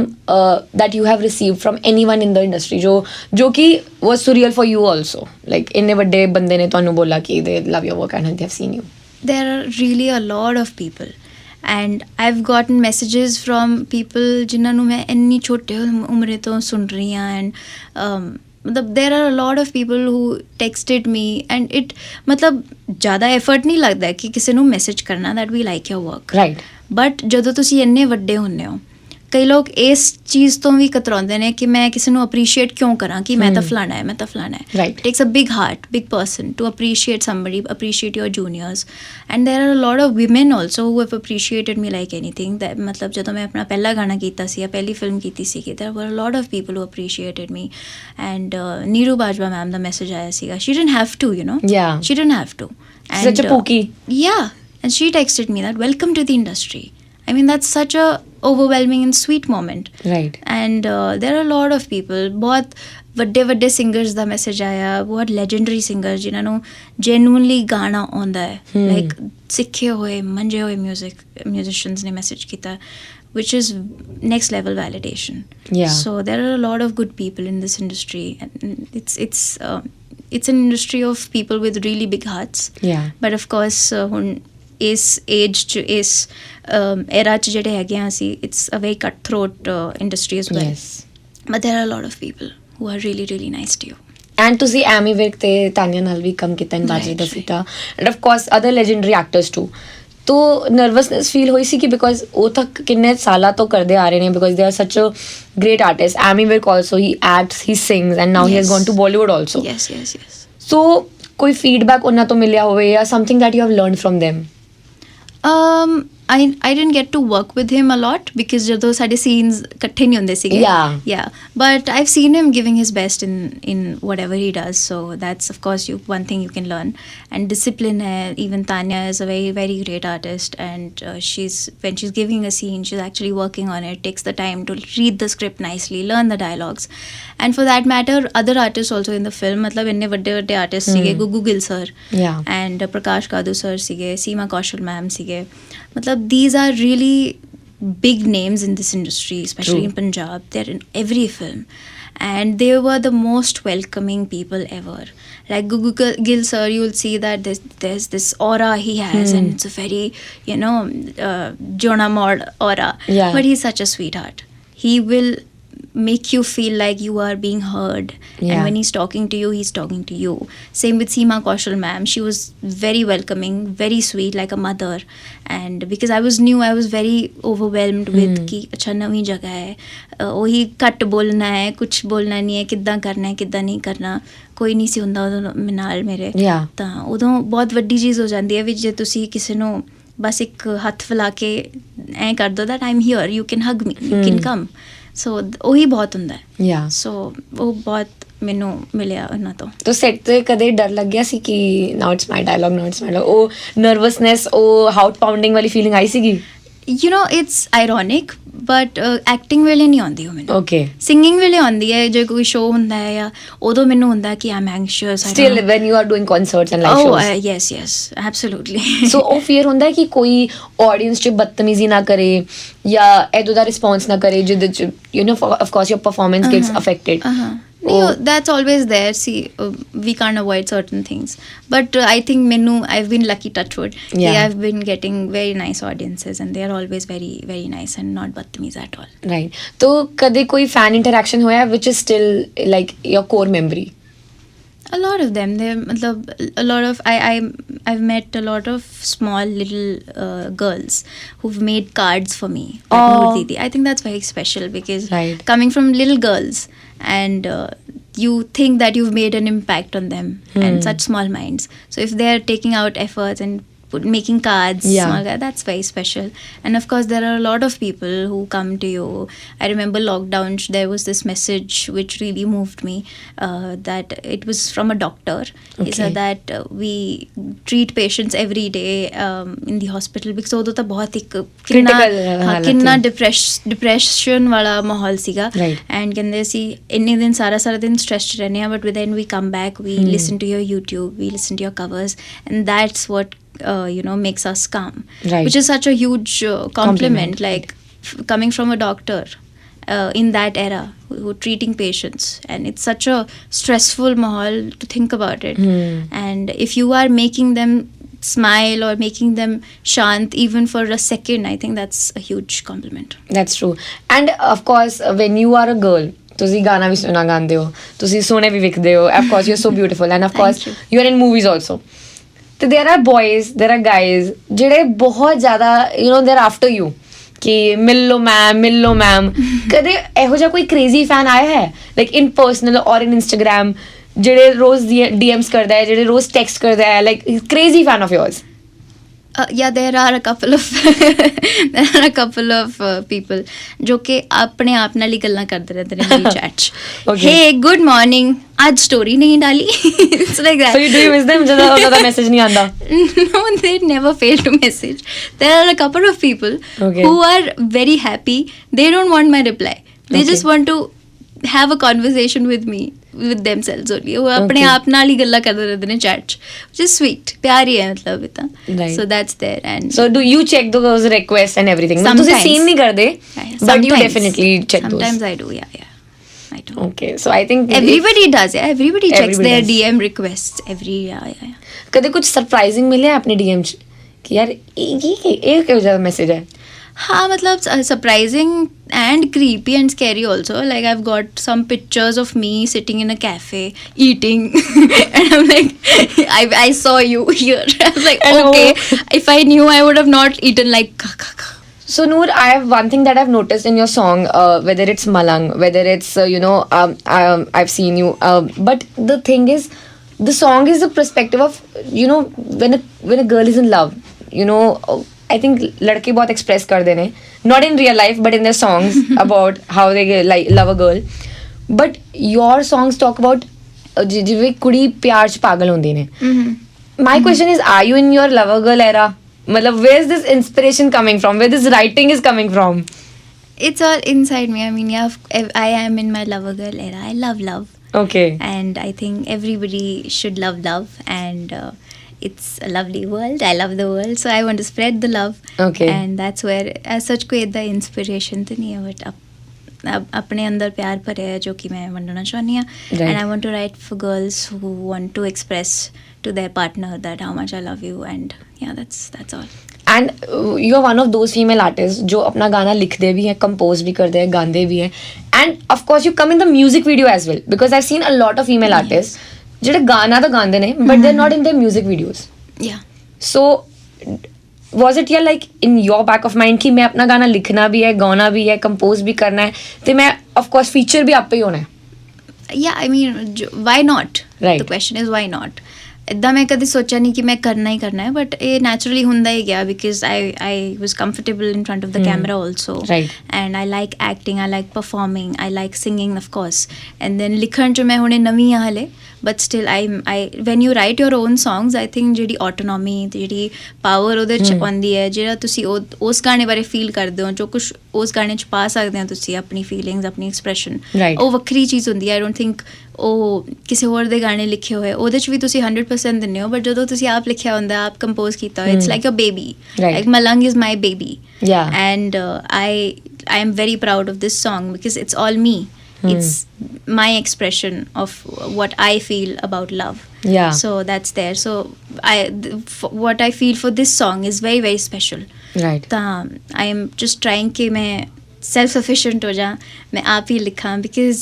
that you have received from anyone in the industry ਜੋ ਕਿ was surreal for you also, like ਇੰਨੇ ਵੱਡੇ ਬੰਦੇ ਨੇ ਤੁਹਾਨੂੰ ਬੋਲਾ ਕਿ they love your work and they have seen you. there are really a lot of people and I've gotten messages from people ਜਿਨ੍ਹਾਂ ਨੂੰ ਮੈਂ ਇੰਨੀ ਛੋਟੇ ਉਮਰੇ ਤੋਂ ਸੁਣ ਰਹੀ ਹਾਂ and ਮਤਲਬ there are a lot of people who texted me and it ਮਤਲਬ ਜ਼ਿਆਦਾ ਐਫਰਟ ਨਹੀਂ ਲੱਗਦਾ ਕਿ ਕਿਸੇ ਨੂੰ ਮੈਸੇਜ ਕਰਨਾ that we like your work Right. But ਜਦੋਂ ਤੁਸੀਂ ਇੰਨੇ ਵੱਡੇ ਹੁੰਦੇ ਹੋ ਕਈ ਲੋਕ ਇਸ ਚੀਜ਼ ਤੋਂ ਵੀ ਕਤਰਾਉਂਦੇ ਨੇ ਕਿ ਮੈਂ ਕਿਸੇ ਨੂੰ ਅਪਰੀਸ਼ੀਏਟ ਕਿਉਂ ਕਰਾਂ ਕਿ ਮੈਂ ਤਾਂ ਫਲਾਣਾ ਹੈ ਮੈਂ ਤਾਂ ਫਲਾਣਾ ਹੈ Right. takes a big heart big person to appreciate somebody appreciate your juniors and there are a lot of women also who have appreciated me like anything that ਮਤਲਬ ਜਦੋਂ ਮੈਂ ਆਪਣਾ ਪਹਿਲਾ ਗਾਣਾ ਕੀਤਾ ਸੀ ਜਾਂ ਪਹਿਲੀ ਫਿਲਮ ਕੀਤੀ ਸੀ there were a lot of people who appreciated me and Neeru Bajwa ma'am the message ਆਇਆ ਸੀਗਾ she didn't have to Yeah. she didn't have to Such a pookie. yeah and she texted me that welcome to the industry I mean that's such a overwhelming and sweet moment Right. and there are a lot of people ਬਹੁਤ ਵੱਡੇ singers ਦਾ message ਆਇਆ ਬਹੁਤ legendary singer ਜਿਨ੍ਹਾਂ ਨੂੰ genuinely ਗਾਣਾ ਆਉਂਦਾ ਹੈ like ਸਿੱਖੇ ਹੋਏ ਮੰਜੇ ਹੋਏ ਮਿਊਜ਼ੀਸ਼ੀਅਨਸ ਨੇ ਮੈਸੇਜ ਕੀਤਾ which is next level validation. Yeah. So there are a lot of good people in this industry and it's an industry of people with really big hearts. Yeah. But of course ਹੁਣ ਇਸ age 'ਚ ਇਸ era 'ਚ ਜਿਹੜੇ ਹੈਗੇ ਆ ਅਸੀਂ it's a very cutthroat industry as well. Yes. But there are a lot of people who are really nice to you. And ਤੁਸੀਂ ਐਮੀ ਵਿਰਕ ਤੇ ਤਾਨੀਆ ਨਾਲ ਵੀ ਕੰਮ ਕੀਤਾ in ਬਾਜੀ ਦਾ Right. ਫਿੱਟਾ and of course other legendary actors too. ਤੋ nervousness feel ਹੋਈ ਸੀ ਕਿ because ਉਹ ਤਾਂ ਕਿੰਨੇ ਸਾਲਾਂ ਤੋਂ ਕਰਦੇ ਆ ਰਹੇ ਨੇ because they are such a great artist Ammy Virk also he acts he sings and now he has gone to Bollywood also Yes. So ਕੋਈ ਫੀਡਬੈਕ ਉਹਨਾਂ ਤੋਂ ਮਿਲਿਆ ਹੋਵੇ ਜਾਂ something that you have learned from them? I didn't get to work with him a lot because ਜਦੋਂ ਸਾਡੇ scenes ਇਕੱਠੇ ਨਹੀਂ ਹੁੰਦੇ ਸੀਗੇ. Yeah. But I've seen him giving his best in whatever he does. So that's of course one thing you can learn. And discipline hai. Even Tanya is a very great artist and when she's giving a scene, she's actually working on it, takes the time to read the script nicely, learn the dialogues. And for that matter, other artists also in the film, ਮਤਲਬ ਇੰਨੇ ਵੱਡੇ artists ਸੀਗੇ, ਗੁੱਗੂ Gill sir. Yeah. And Prakash ਕਾਦੂ sir ਸੀਗੇ, ਸੀਮਾ ਕੌਸ਼ਲ ma'am ਸੀਗੇ. ਮਤਲਬ these are really big names in this industry, especially True. in Punjab. They're in every film. And they were the most welcoming people ever. Like Gugu Gill sir, you'll see that there's this aura he has and it's a very, Jonah Maud aura. Yeah. But he's such a sweetheart. He will make you feel like you are being heard. Yeah. And when he's talking to you, he's talking to you. Same with Seema Kaushal ma'am. She was very welcoming, very sweet, like a mother. And because I was new, I was very overwhelmed with कि अच्छा नवी जगह है, वही घट बोलना है, कुछ बोलना नहीं है, किद्दां करना है, किद्दां नहीं करना, ਕੋਈ ਨਹੀਂ ਸੀ ਹੁੰਦਾ ਉਦੋਂ ਨਾਲ ਮੇਰੇ. Yeah. ਤਾਂ ਉਦੋਂ ਬਹੁਤ ਵੱਡੀ ਚੀਜ਼ ਹੋ ਜਾਂਦੀ ਹੈ ਵੀ ਜੇ ਤੁਸੀਂ ਕਿਸੇ ਨੂੰ ਬਸ ਇੱਕ ਹੱਥ ਫੈਲਾ ਕੇ ਐਂ ਕਰ ਦੋ that I'm here, you can hug me, you can come. ਸੋ ਉਹੀ ਬਹੁਤ ਹੁੰਦਾ ਹੈ. Yeah. ਸੋ ਉਹ ਬਹੁਤ ਮੈਨੂੰ ਮਿਲਿਆ ਉਹਨਾਂ ਤੋਂ. ਤੋ ਸੈਟ ਤੇ ਕਦੇ ਡਰ ਲੱਗਿਆ ਸੀ ਕਿ ਨਾਓ ਇਟਸ ਮਾਈ ਡਾਇਲੌਗ ਉਹ ਨਰਵਸਨੈਸ ਉਹ ਹਾਊਟ ਪਾਉਂਡਿੰਗ ਵਾਲੀ ਫੀਲਿੰਗ ਆਈ ਸੀਗੀ? you know, it's ironic, but acting ਵੇਲੇ ਨਹੀਂ ਆਉਂਦੀ ਉਹ ਮੈਨੂੰ. Okay. Singing ਵੇਲੇ ਆਉਂਦੀ ਹੈ, ਜੇ ਕੋਈ ਸ਼ੋਅ ਹੁੰਦਾ ਹੈ ਜਾਂ ਉਦੋਂ ਮੈਨੂੰ ਹੁੰਦਾ ਕਿ I'm anxious. I Still, don't know. when you are doing concerts and live Oh, shows. yes, absolutely. So ਉਹ fear ਹੁੰਦਾ ਹੈ ਕਿ ਕੋਈ audience 'ਚ ਬਦਤਮੀਜ਼ੀ ਨਾ ਕਰੇ ਜਾਂ ਏਦੋਂ ਦਾ response ਨਾ ਕਰੇ ਜਿਹਦੇ 'ਚ you know of course your performance gets affected. No, that's always there. See, we can't avoid certain things. But I think I've been lucky, touch wood. Yeah. I've been getting very nice audiences and they are always very, very nice and not badtameez at all. Right. तो कदे कोई fan interaction होया which is still like your core memory? A lot of them. A lot of I've met a lot of small little girls who've made cards for me. Like Oh. Noor Didi. I think that's very special because Right. coming from little girls and you think that you've made an impact on them and such small minds. So if they're taking out efforts and making cards, Yeah. small that's very special. And of course there are a lot of people who come to you. I remember lockdown, there was this message which really moved me, that it was from a doctor. He Okay. said that we treat patients every day in the hospital because ਉਦੋਂ ਤਾਂ ਬਹੁਤ ਇੱਕ Critical ਹਾਲਤ ਕਿੰਨਾ ਸੀ। depression ਵਾਲਾ ਮਾਹੌਲ ਸੀਗਾ. Right. And ਕਹਿੰਦੇ ਸੀ ਇੰਨੇ ਦਿਨ ਸਾਰਾ ਦਿਨ stressed ਰਹਿੰਦੇ ਆ, but then we come back, we listen to your YouTube, we listen to your covers, and that's what makes us calm. Right. Which is such a huge compliment, like coming from a doctor in that era who treating patients, and it's such a stressful mahal to think about it. And if you are making them smile or making them shant even for a second, I think that's a huge compliment. That's true. And of course when you are a girl ਤੁਸੀਂ ਗਾਣਾ ਵੀ ਸੁਣਾ ਗਾਉਂਦੇ ਹੋ, ਤੁਸੀਂ ਸੋਹਣੇ ਵੀ ਵਿਖਦੇ ਹੋ, of course you're so beautiful, and of Thank course you. you're in movies also. ਤੇ there are boys, there are guys ਜਿਹੜੇ ਬਹੁਤ ਜ਼ਿਆਦਾ they're after you ਕਿ ਮਿਲ ਲਓ ਮੈਮ ਕਦੇ ਇਹੋ ਜਿਹਾ ਕੋਈ crazy fan ਆਇਆ ਹੈ like in personal or in Instagram ਜਿਹੜੇ ਰੋਜ਼ DMs ਕਰਦਾ ਹੈ, ਜਿਹੜੇ ਰੋਜ਼ text ਕਰਦਾ ਹੈ, like crazy fan of yours? Yeah, there are a couple of people जो कि अपने आप नाल ही गल्लां करते रहते ने मेरी chat च. Okay. Hey, good morning. आज स्टोरी नहीं डाली. It's like that. So do you miss them ਜਦੋਂ ਉਹਨਾਂ ਦਾ ਮੈਸੇਜ ਨਹੀਂ ਆਉਂਦਾ? No, they never fail to message. There are a couple of people Okay. who are very happy. They don't want my reply. They Okay. just want to have a conversation with me, with themselves only. वो अपने Okay. आप नाल ही गल्लां करते रहते ने chat च. Which is sweet. प्यार ही है मतलब इतना. Right. So that's there. And So do you check those requests and everything? Sometimes. ਤੁਸੀਂ seen ਨਹੀਂ ਕਰਦੇ, Yeah, but you sometimes. definitely check those. Sometimes I do, yeah. I do. Okay, so I think Everybody does, yeah. Everybody checks Everybody their does. DM requests. Yeah. ਕਦੇ ਕੁਝ surprising ਮਿਲਿਆ ਆਪਣੇ DM ਚ ਕਿ ਯਾਰ ਇਹ ਕਿਹੋ ਜਿਹਾ ਮੈਸੇਜ ਹੈ? हाँ मतलब surprising and creepy and scary also. Like I've got some pictures of me sitting in a cafe eating and I'm like I saw you here. I was like, Hello. okay, if I knew I would have not eaten like So Noor, I have one thing that I've noticed in your song, whether it's Malang, whether it's I've seen you, but the thing is, the song is the perspective of when a girl is in love. I think लड़के बहुत express करते ने, not in real life but in their songs about how they love a girl. But your songs talk about ਜਿਵੇਂ ਕੁੜੀ ਪਿਆਰ ਚ ਪਾਗਲ ਹੁੰਦੀ ਨੇ. My question is, are you in your lover girl era? Matlab, where's this inspiration coming from? Where this writing is coming from? it's all inside me. I mean, yeah, I am in my lover girl era. I love love. Okay. And I think everybody should love and it's a lovely world. I love the world, so I want to spread the love. Okay. And that's where as such कोई इदा inspiration तो नहीं है, but अपने अंदर प्यार भरे है जो कि मैं वंडना चाहनी हूँ. Right. And I want to write for girls who want to express to their partner that how much I love you, and yeah, that's all. And you are one of those female artists जो अपना गाना लिखते भी हैं, compose भी करते हैं, गाते भी हैं. And of course you come in the music video as well, because I've seen a lot of female artists ਜਿਹੜੇ ਗਾਣਾ ਤਾਂ ਗਾਉਂਦੇ ਨੇ but they're not in their music videos. Yeah. So was it like in your back of mind कि मैं अपना गाना लिखना भी है, गाना भी है, compose भी करना है, तो मैं of course feature भी आप पे ही होना है? Yeah, I mean, why not? Right. The question is why not? ਇੱਦਾਂ ਮੈਂ ਕਦੇ ਸੋਚਿਆ ਨਹੀਂ ਕਿ ਮੈਂ ਕਰਨਾ ਹੀ ਕਰਨਾ ਹੈ, ਬਟ ਇਹ ਨੈਚੁਰਲੀ ਹੁੰਦਾ ਹੀ ਗਿਆ because I was comfortable in front of the camera also, and I like acting, I like performing, I like singing of course, and then ਲਿਖਣ 'ਚ ਮੈਂ ਹੁਣੇ ਨਵੀਂ ਆ ਹਲੇ, but still I when you write your own songs I think ਜਿਹੜੀ autonomy ਤੇ ਜਿਹੜੀ ਪਾਵਰ ਉਹਦੇ 'ਚ ਆਉਂਦੀ ਹੈ, ਜਿਹੜਾ ਤੁਸੀਂ ਉਸ ਗਾਣੇ ਬਾਰੇ ਫੀਲ ਕਰਦੇ ਹੋ, ਜੋ ਕੁਛ ਉਸ ਗਾਣੇ 'ਚ ਪਾ ਸਕਦੇ ਹੋ ਤੁਸੀਂ ਆਪਣੀ ਫੀਲਿੰਗਸ, ਆਪਣੀ ਐਕਸਪ੍ਰੈਸ਼ਨ, ਉਹ ਵੱਖਰੀ ਚੀਜ਼ ਹੁੰਦੀ ਹੈ। ਆਈ ਡੋਂਟ ਥਿੰਕ ਉਹ ਕਿਸੇ ਹੋਰ ਦੇ ਗਾਣੇ ਲਿਖੇ ਹੋਏ ਉਹਦੇ 'ਚ ਵੀ ਤੁਸੀਂ 100% ਦਿੰਦੇ ਹੋ, ਬਟ ਜਦੋਂ ਤੁਸੀਂ ਆਪ ਲਿਖਿਆ ਹੁੰਦਾ, ਆਪ ਕੰਪੋਜ਼ ਕੀਤਾ ਹੋਇਆ, it's like a baby, like Malang is my baby, and I am very proud of this song because it's all me. It's my expression of what I feel about love. Yeah. So that's there. So what I feel for this song is very very special. Right. I am just trying कि मैं self sufficient हो जा, मैं आप ही लिखा, because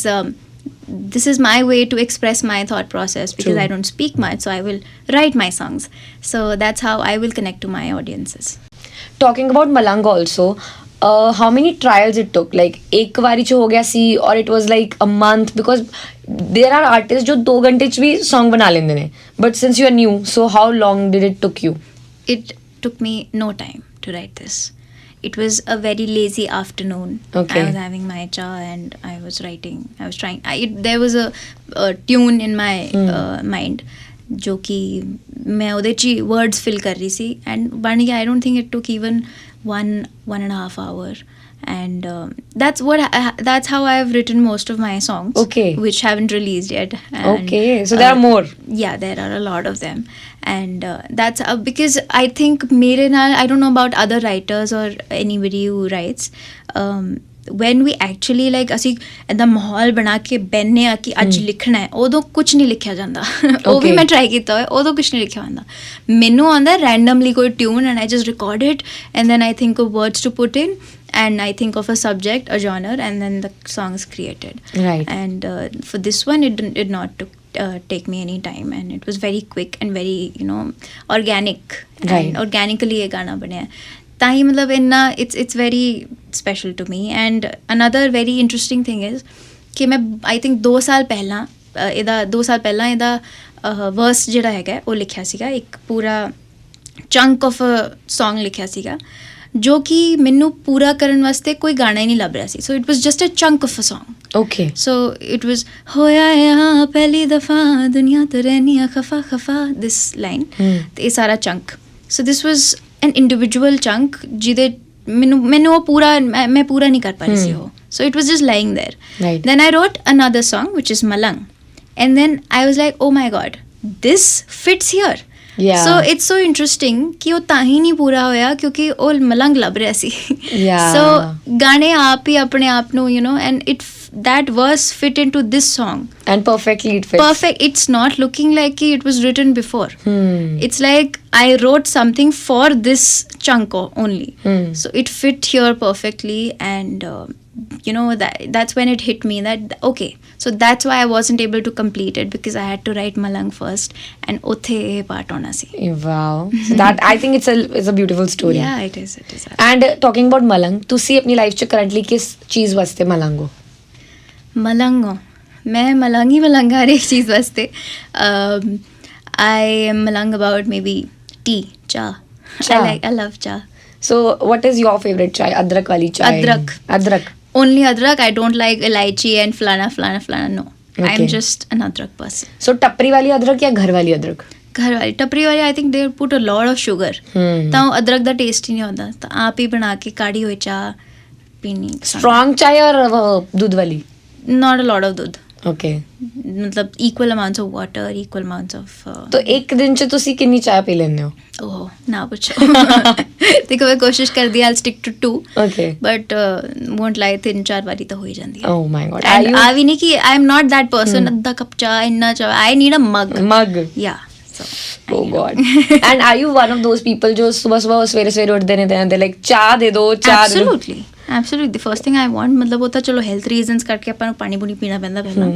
this is my way to express my thought process because True. I don't speak much, so I will write my songs. So that's how I will connect to my audiences. Talking about Malang also, how many trials it took? Like एक बारी च हो गया सी, or it was like a month? Because there are artists जो 2 घंटे च भी song बना लेंदे ने, but since you are new, so how long did it took you? It took me no time to write this. It was a very lazy afternoon. Okay. I was having my cha and I was writing. I was trying. There was a tune in my mind, जो कि मैं ਉਹਦੇ 'ਚ words fill कर रही सी, and बन गया. I don't think it took even one and a half hour, and that's how I've written most of my songs. Okay. Which haven't released yet. And, Okay, so there are more. Yeah, there are a lot of them, and that's because I think mere naal, I don't know about other writers or anybody who writes, when we actually like ਅਸੀਂ ਇਹਦਾ ਮਾਹੌਲ ਬਣਾ ਕੇ ਬੈਠਨੇ ਆ ਕਿ ਅੱਜ ਲਿਖਣਾ ਹੈ, ਉਦੋਂ ਕੁਝ ਨਹੀਂ ਲਿਖਿਆ ਜਾਂਦਾ। ਉਹ ਵੀ ਮੈਂ ਟਰਾਈ ਕੀਤਾ ਹੋਇਆ, ਉਦੋਂ ਕੁਝ ਨਹੀਂ ਲਿਖਿਆ ਹੁੰਦਾ। ਮੈਨੂੰ ਆਉਂਦਾ ਰੈਂਡਮਲੀ ਕੋਈ tune, and I just record it, and then I think of words to put in, and I think of a subject, a genre, and then the song is created. Right. And for this one, it did not take me any time, and it was very quick and very organic. Right. And organically ये गाना बने ਤਾਂ ਹੀ ਮਤਲਬ ਇੰਨਾ it's very special to me. And another very interesting thing is ਕਿ ਮੈਂ I think 2 ਸਾਲ ਪਹਿਲਾਂ ਇਹਦਾ verse ਜਿਹੜਾ ਹੈਗਾ ਉਹ ਲਿਖਿਆ ਸੀਗਾ, ਇੱਕ ਪੂਰਾ ਚੰਕ ਆਫ ਅ ਸੌਂਗ ਲਿਖਿਆ ਸੀਗਾ, ਜੋ ਕਿ ਮੈਨੂੰ ਪੂਰਾ ਕਰਨ ਵਾਸਤੇ ਕੋਈ ਗਾਣਾ ਹੀ ਨਹੀਂ ਲੱਭ ਰਿਹਾ ਸੀ. So it was just a chunk of a song. Okay. So it was ਹੋਇਆ यहाँ पहली दफ़ा दुनिया तो रहनी खफा खफा, this line, ਤੇ ਇਹ ਸਾਰਾ ਚੰਕ. So this was an individual chunk ਜਿਹਦੇ ਮੈਨੂੰ ਉਹ ਪੂਰਾ ਮੈਂ ਪੂਰਾ ਨਹੀਂ ਕਰ ਪਾ ਰਹੀ ਸੀ ਉਹ. So it was just lying there. Right. Then I wrote another song which is Malang, and then I was like, oh my god, this fits here. Yeah. So it's so interesting ਕਿ ਉਹ ਤਾਂ ਹੀ ਨਹੀਂ ਪੂਰਾ ਹੋਇਆ ਕਿਉਂਕਿ ਉਹ ਮਲੰਗ ਲੱਭ ਰਿਹਾ ਸੀ. Yeah. So ਗਾਣੇ ਆਪ ਹੀ ਆਪਣੇ ਆਪ ਨੂੰ and that verse fit into this song. And perfectly it fits. Perfect. It's not looking like it was written before. It's like I wrote something for this chunk only. So it fit here perfectly, and that's when it hit me that okay, so that's why I wasn't able to complete it because I had to write Malang first, and othe part hona si. Wow. So that I think it's a beautiful story. Yeah, it is. And talking about Malang, ਤੁਸੀਂ ਆਪਣੀ life 'ਚ currently ਕਿਸ ਚੀਜ਼ ਵਾਸਤੇ ਮਲੰਗ ਹੋ? ਮਲੰਗੋ ਮੈਂ ਮਲੰਗ ਹਰ ਇੱਕ ਚੀਜ਼ ਵਾਸਤੇ. I am malang about maybe tea, cha. I love cha. So what is your favorite chai? Adrak wali chai? Adrak. Only adrak. I don't like elaichi and flana. No. Okay. I'm just an adrak person. So टपरी वाली अदरक या घर वाली अदरक? घर वाली. टपरी वाली I think they put a lot of sugar. ਤਾਂ ਉਹ ਅਦਰਕ ਦਾ ਟੇਸਟ ਹੀ ਨਹੀਂ ਆਉਂਦਾ. ਤਾਂ ਆਪ ਹੀ ਬਣਾ ਕੇ ਕਾੜੀ ਹੋਈ ਚਾਹ ਪੀਣੀ. Strong chai or दूध वाली? Not a lot of दूध. Okay. मतलब equal amounts of water, equal amounts of. तो एक दिन ਚ ਤੁਸੀਂ ਕਿੰਨੀ ਚਾय ਪੀ ਲੈਂਦੇ ਹੋ? ओह ना पूछो. देखो मैं कोशिश कर दी, I'll stick to 2. Okay. But won't lie, 3-4 बारी तो हो ही जाती है. Oh my god. And I नहीं कि I am not that person. अद्धा कप चाय इन्ना चाय. I need a mug. Mug. Yeah. So. Oh god. And are you one of those people जो सुबह सवेरे उठते रहते like चाय दे दो, चाय दे दो? Absolutely. The first thing I want, मतलब वो ਤਾਂ ਚਲੋ ਹੈਲਥ ਰੀਜ਼ਨਸ ਕਰਕੇ ਆਪਾਂ ਨੂੰ ਪਾਣੀ ਪੂਣੀ ਪੀਣਾ ਪੈਂਦਾ ਪਹਿਲਾਂ,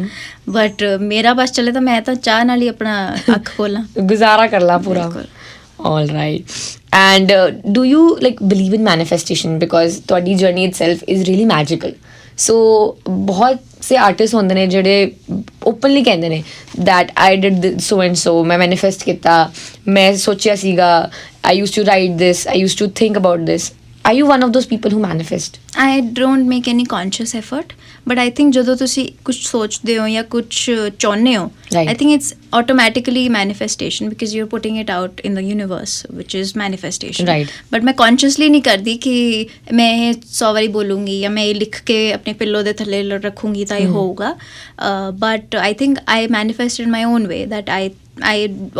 ਬਟ ਮੇਰਾ ਬਸ ਚੱਲੇ ਤਾਂ ਮੈਂ ਤਾਂ ਚਾਹ ਨਾਲ ਹੀ ਆਪਣਾ ਅੱਖ ਖੋਲਾਂ, ਗੁਜ਼ਾਰਾ ਕਰ ਲਾ ਪੂਰਾ. All right. And do you like believe in manifestation? Because ਤੁਹਾਡੀ journey itself is really magical. ਸੋ ਬਹੁਤ ਸੇ ਆਰਟਿਸਟ ਹੁੰਦੇ ਨੇ ਜਿਹੜੇ ਓਪਨਲੀ ਕਹਿੰਦੇ ਨੇ that I did so and so, ਮੈਂ ਮੈਨੀਫੈਸਟ ਕੀਤਾ, ਮੈਂ ਸੋਚਿਆ ਸੀਗਾ, I use to write this, I use to think about this. Are you one of those people who manifest? I don't make any conscious effort, but I think ਜਦੋਂ ਤੁਸੀਂ ਕੁਝ ਸੋਚਦੇ ਹੋ ਜਾਂ ਕੁਝ ਚਾਹੁੰਦੇ ਹੋ, Right. I think it's automatically manifestation because you're putting it out in the universe, which is manifestation. Right. But ਮੈਂ consciously ਨਹੀਂ ਕਰਦੀ ਕਿ ਮੈਂ ਇਹ 100 ਵਾਰੀ ਬੋਲੂੰਗੀ ਜਾਂ ਮੈਂ ਇਹ ਲਿਖ ਕੇ ਆਪਣੇ ਪਿੱਲੋ ਦੇ ਥੱਲੇ ਰੱਖੂੰਗੀ ਤਾਂ ਇਹ ਹੋਊਗਾ. But I think I manifested in my own way that I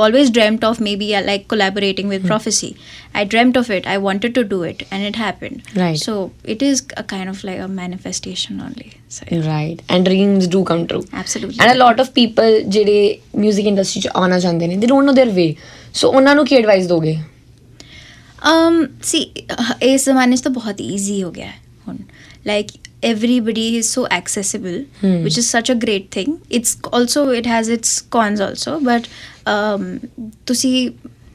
always dreamt of maybe like collaborating with Prophecy. I dreamt of it. I wanted to do it, and it happened. Right. So it is a kind of like a manifestation only. So yeah, right, and dreams do come true. absolutely. And a lot of people ਜਿਹੜੇ music industry 'ਚ ਆਉਣਾ ਚਾਹੁੰਦੇ ਨੇ, ਦੇ don't know there ਵੇ, ਸੋ ਉਹਨਾਂ ਨੂੰ ਕੀ advice ਦੋਗੇ? See, ਇਸ ਜ਼ਮਾਨੇ 'ਚ ਤਾਂ ਬਹੁਤ easy ਹੋ ਗਿਆ ਹੈ ਹੁਣ. Like everybody is so accessible, which is such a great thing. It's also, it has its cons also, but ਤੁਸੀਂ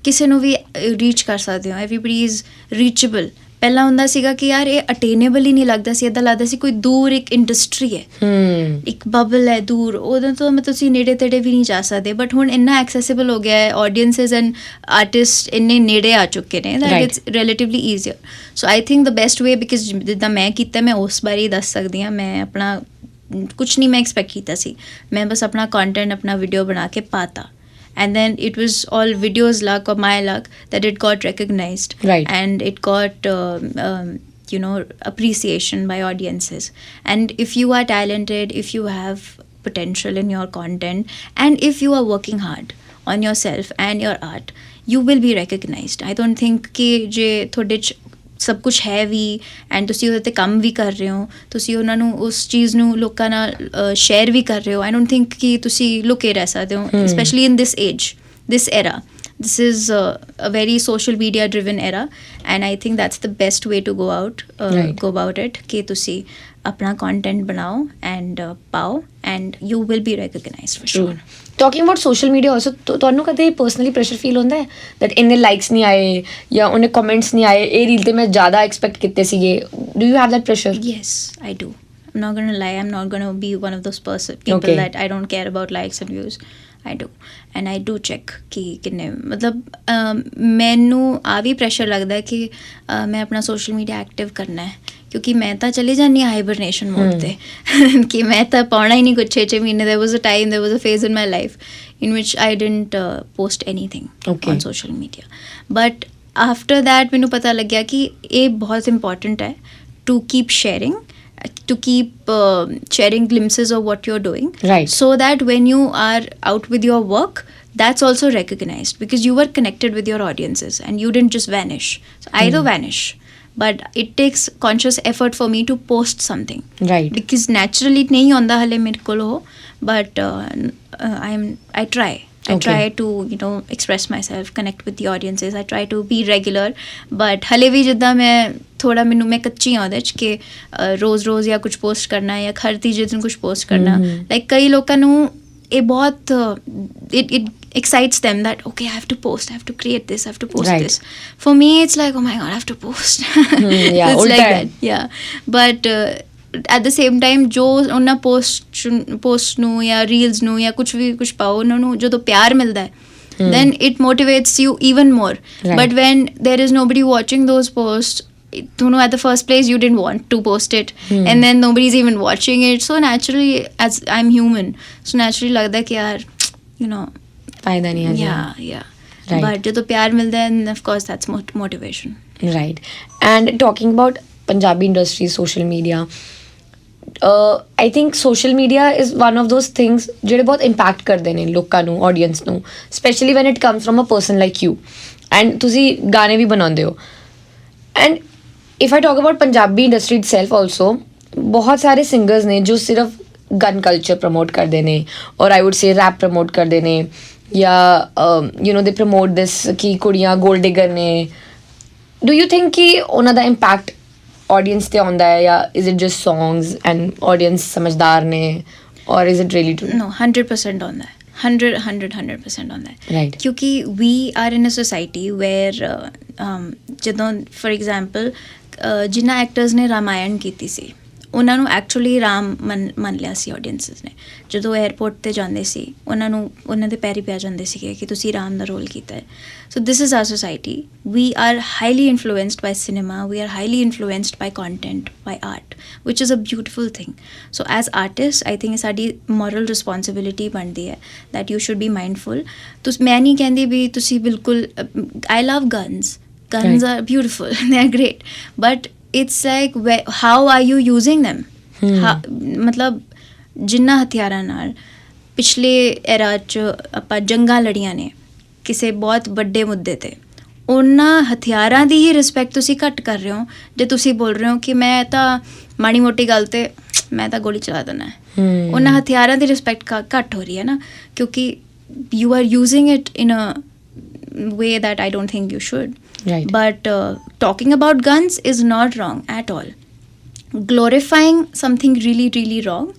ਕਿਸੇ ਨੂੰ ਵੀ ਰੀਚ ਕਰ ਸਕਦੇ ਹੋ. Everybody is reachable. ਪਹਿਲਾਂ ਹੁੰਦਾ ਸੀਗਾ ਕਿ ਯਾਰ ਇਹ ਅਟੇਨੇਬਲ ਹੀ ਨਹੀਂ ਲੱਗਦਾ ਸੀ, ਇੱਦਾਂ ਲੱਗਦਾ ਸੀ ਕੋਈ ਦੂਰ ਇੱਕ ਇੰਡਸਟਰੀ ਹੈ, ਇੱਕ ਬਬਲ ਹੈ ਦੂਰ, ਉਹਦੇ ਤੋਂ ਮੈਂ ਤੁਸੀਂ ਨੇੜੇ ਤੇੜੇ ਵੀ ਨਹੀਂ ਜਾ ਸਕਦੇ. ਬਟ ਹੁਣ ਇੰਨਾ ਐਕਸੈਸਿਬਲ ਹੋ ਗਿਆ ਹੈ, ਆਡੀਅੰਸਿਸ ਐਂਡ ਆਰਟਿਸਟ ਇੰਨੇ ਨੇੜੇ ਆ ਚੁੱਕੇ ਨੇ that it's relatively easier. So I think the best way, because ਜਿੱਦਾਂ ਮੈਂ ਕੀਤਾ ਮੈਂ ਉਸ ਬਾਰੇ ਹੀ ਦੱਸ ਸਕਦੀ ਹਾਂ. ਮੈਂ ਆਪਣਾ ਕੁਛ ਨਹੀਂ ਮੈਂ ਐਕਸਪੈਕਟ ਕੀਤਾ ਸੀ, ਮੈਂ ਬਸ ਆਪਣਾ ਕੰਟੈਂਟ ਆਪਣਾ ਵੀਡੀਓ ਬਣਾ ਕੇ ਪਾਤਾ. And then it was all videos luck or my luck that it got recognized. Right. And it got appreciation by audiences. And if you are talented, if you have potential in your content, and if you are working hard on yourself and your art, you will be recognized. I don't think ਕਿ ਜੇ ਤੁਹਾਡੇ 'ਚ ਸਭ ਕੁਛ ਹੈ ਵੀ and ਤੁਸੀਂ ਉਹਦੇ 'ਤੇ ਕੰਮ ਵੀ ਕਰ ਰਹੇ ਹੋ, ਤੁਸੀਂ ਉਹਨਾਂ ਨੂੰ ਉਸ ਚੀਜ਼ ਨੂੰ ਲੋਕਾਂ ਨਾਲ ਸ਼ੇਅਰ ਵੀ ਕਰ ਰਹੇ ਹੋ, ਆਈ ਡੋਂਟ ਥਿੰਕ ਕਿ ਤੁਸੀਂ ਲੁਕੇ ਰਹਿ ਸਕਦੇ ਹੋ, specially in this age, this era. This is a very social media driven era, and I think that's the best way to go about it ਕਿ ਤੁਸੀਂ ਆਪਣਾ content ਬਣਾਓ and ਪਾਓ and you will be recognized for sure. Talking about social media also, ਤੁਹਾਨੂੰ ਕਦੇ personally pressure feel ਹੁੰਦਾ ਹੈ that ਇੰਨੇ ਲਾਈਕਸ ਨਹੀਂ ਆਏ ਜਾਂ ਉਹਨੇ ਕਮੈਂਟਸ ਨਹੀਂ ਆਏ, ਇਹ ਰੀਲ ਤੇ ਮੈਂ ਜ਼ਿਆਦਾ ਐਕਸਪੈਕਟ ਕੀਤੇ ਸੀਗੇ? Do you have that pressure? Yes, I do. I'm not gonna lie, I'm not gonna be one of those people that I don't care about likes and views. I do, and I do check ਕਿ ਕਿੰਨੇ, ਮਤਲਬ ਮੈਨੂੰ ਆ ਵੀ pressure ਲੱਗਦਾ ਹੈ ਕਿ ਮੈਂ ਆਪਣਾ ਸੋਸ਼ਲ ਮੀਡੀਆ ਐਕਟਿਵ ਕਰਨਾ ਹੈ, ਕਿਉਂਕਿ ਮੈਂ ਤਾਂ ਚਲੀ ਜਾਂਦੀ ਹਾਂ ਹਾਈਬਰਨੇਸ਼ਨ ਮੋਡ 'ਤੇ ਕਿ ਮੈਂ ਤਾਂ ਪਾਉਣਾ ਹੀ ਨਹੀਂ ਕੁਛ 6 ਮਹੀਨੇ. there was a time, there was a phase in my life in which I didn't post anything on social media. But after that ਮੈਨੂੰ ਪਤਾ ਲੱਗਿਆ ਕਿ ਇਹ ਬਹੁਤ important ਹੈ to keep sharing, to keep sharing glimpses of what you're doing, right, so that when you are out with your work, that's also recognized because you were connected with your audiences and you didn't just vanish. So I do vanish, but it takes conscious effort for me to post something, right, because naturally nahi honda hale mere kol ho, but I try to express myself, connect with the audiences. I try to be regular, but hale ਵੀ ਜਿੱਦਾਂ ਮੈਂ ਥੋੜਾ ਮੈਨੂੰ ਮੈਂ ਕੱਚੀ ਹਾਂ ਉਹਦੇ 'ਚ ਕਿ ਰੋਜ਼ ਜਾਂ ਕੁਝ ਪੋਸਟ ਕਰਨਾ ਜਾਂ ਹਰ ਤੀਜੇ ਦਿਨ ਕੁਝ ਪੋਸਟ ਕਰਨਾ. ਲਾਈਕ ਕਈ ਲੋਕਾਂ ਨੂੰ ਇਹ ਬਹੁਤ it excites them that okay, I have to post, I have to create this, I have to post this. For me it's like, oh my god, I have to post. Yeah, it's like that. Yeah, but at the same time ਜੋ ਉਹਨਾਂ post ਨੂੰ ਜਾਂ reels ਨੂੰ ਜਾਂ ਕੁਝ ਪਾਓ, ਉਹਨਾਂ ਨੂੰ ਜਦੋਂ ਪਿਆਰ ਮਿਲਦਾ ਹੈ then it motivates you even more. But when there is nobody watching those posts, ਤੁਹਾਨੂੰ at the first place you didn't want to post it, and then nobody's even watching it, so naturally, as I'm human, so naturally ਲੱਗਦਾ ਕਿ ਯਾਰ ਫਾਇਦਾ ਨਹੀਂ ਹੈ. yeah right. But ਜਦੋਂ ਪਿਆਰ ਮਿਲਦਾ ਹੈ, and of course that's motivation. Right. And talking about Punjabi industry, social media, I think social media is one of those things ਜਿਹੜੇ ਬਹੁਤ impact ਕਰਦੇ ਨੇ ਲੋਕਾਂ ਨੂੰ, audience ਨੂੰ, especially when it comes from a person like you. And ਤੁਸੀਂ ਗਾਣੇ ਵੀ ਬਣਾਉਂਦੇ ਹੋ. And if I talk about Punjabi industry itself also, ਬਹੁਤ ਸਾਰੇ singers ਨੇ ਜੋ ਸਿਰਫ gun culture promote ਕਰਦੇ ਨੇ, or I would say rap promote ਕਰਦੇ ਨੇ, ਜਾਂ they promote this ਕਿ ਕੁੜੀਆਂ gold digger ਨੇ. Do you think ਕਿ ਉਹਨਾਂ ਦਾ impact audience ਤੇ ਆਉਂਦਾ ਹੈ, ਜਾਂ is it just songs and audience ਸਮਝਦਾਰ ਨੇ, or is it really true? No, 100% ਆਉਂਦਾ ਹੈ. 100% ਆਉਂਦਾ ਹੈ. Right. ਕਿਉਂਕਿ we are in a society where ਜਦੋਂ for example ਜਿਨ੍ਹਾਂ ਐਕਟਰਸ ਨੇ ਰਾਮਾਇਣ ਕੀਤੀ ਸੀ, ਉਹਨਾਂ ਨੂੰ ਐਕਚੁਅਲੀ ਰਾਮ ਮੰਨ ਲਿਆ ਸੀ ਆਡੀਅנਸਸ ਨੇ। ਜਦੋਂ 에ਅਰਪੋਰਟ ਤੇ ਜਾਂਦੇ ਸੀ ਉਹਨਾਂ ਨੂੰ ਉਹਨਾਂ ਦੇ ਪੈਰੀ ਪੈ ਜਾਂਦੇ ਸੀਗੇ ਕਿ ਤੁਸੀਂ ਰਾਮ ਦਾ ਰੋਲ ਕੀਤਾ ਹੈ। So this is our society, we are highly influenced by cinema, we are highly influenced by content, by art, which is a beautiful thing. So as artist I think ਸਾਡੀ ਮੋਰਲ ਰਿਸਪੋਂਸਿਬਿਲਿਟੀ ਬਣਦੀ ਹੈ that you should be mindful. ਮੈਂ ਨਹੀਂ ਕਹਿੰਦੀ ਵੀ ਤੁਸੀਂ ਬਿਲਕੁਲ, I love guns, guns are beautiful, they are great, but it's like how are you using them? ਮਤਲਬ ਜਿੰਨਾ ਹਥਿਆਰਾਂ ਨਾਲ ਪਿਛਲੇ ਐਰਾ 'ਚ ਆਪਾਂ ਜੰਗਾਂ ਲੜੀਆਂ ਨੇ ਕਿਸੇ ਬਹੁਤ ਵੱਡੇ ਮੁੱਦੇ ਤੇ, ਉਹਨਾਂ ਹਥਿਆਰਾਂ ਦੀ ਹੀ ਰਿਸਪੈਕਟ ਤੁਸੀਂ ਘੱਟ ਕਰ ਰਹੇ ਹੋ ਜੇ ਤੁਸੀਂ ਬੋਲ ਰਹੇ ਹੋ ਕਿ ਮੈਂ ਤਾਂ ਮਾੜੀ ਮੋਟੀ ਗੱਲ ਤੇ ਮੈਂ ਤਾਂ ਗੋਲੀ ਚਲਾ ਦੇਣਾ ਹੈ। ਉਹਨਾਂ ਹਥਿਆਰਾਂ ਦੀ ਰਿਸਪੈਕਟ ਘੱਟ ਹੋ ਰਹੀ ਹੈ ਨਾ, ਕਿਉਂਕਿ you are using it in a way that I don't think you should. Right. But talking about guns is not wrong at all. Glorifying something really, really wrong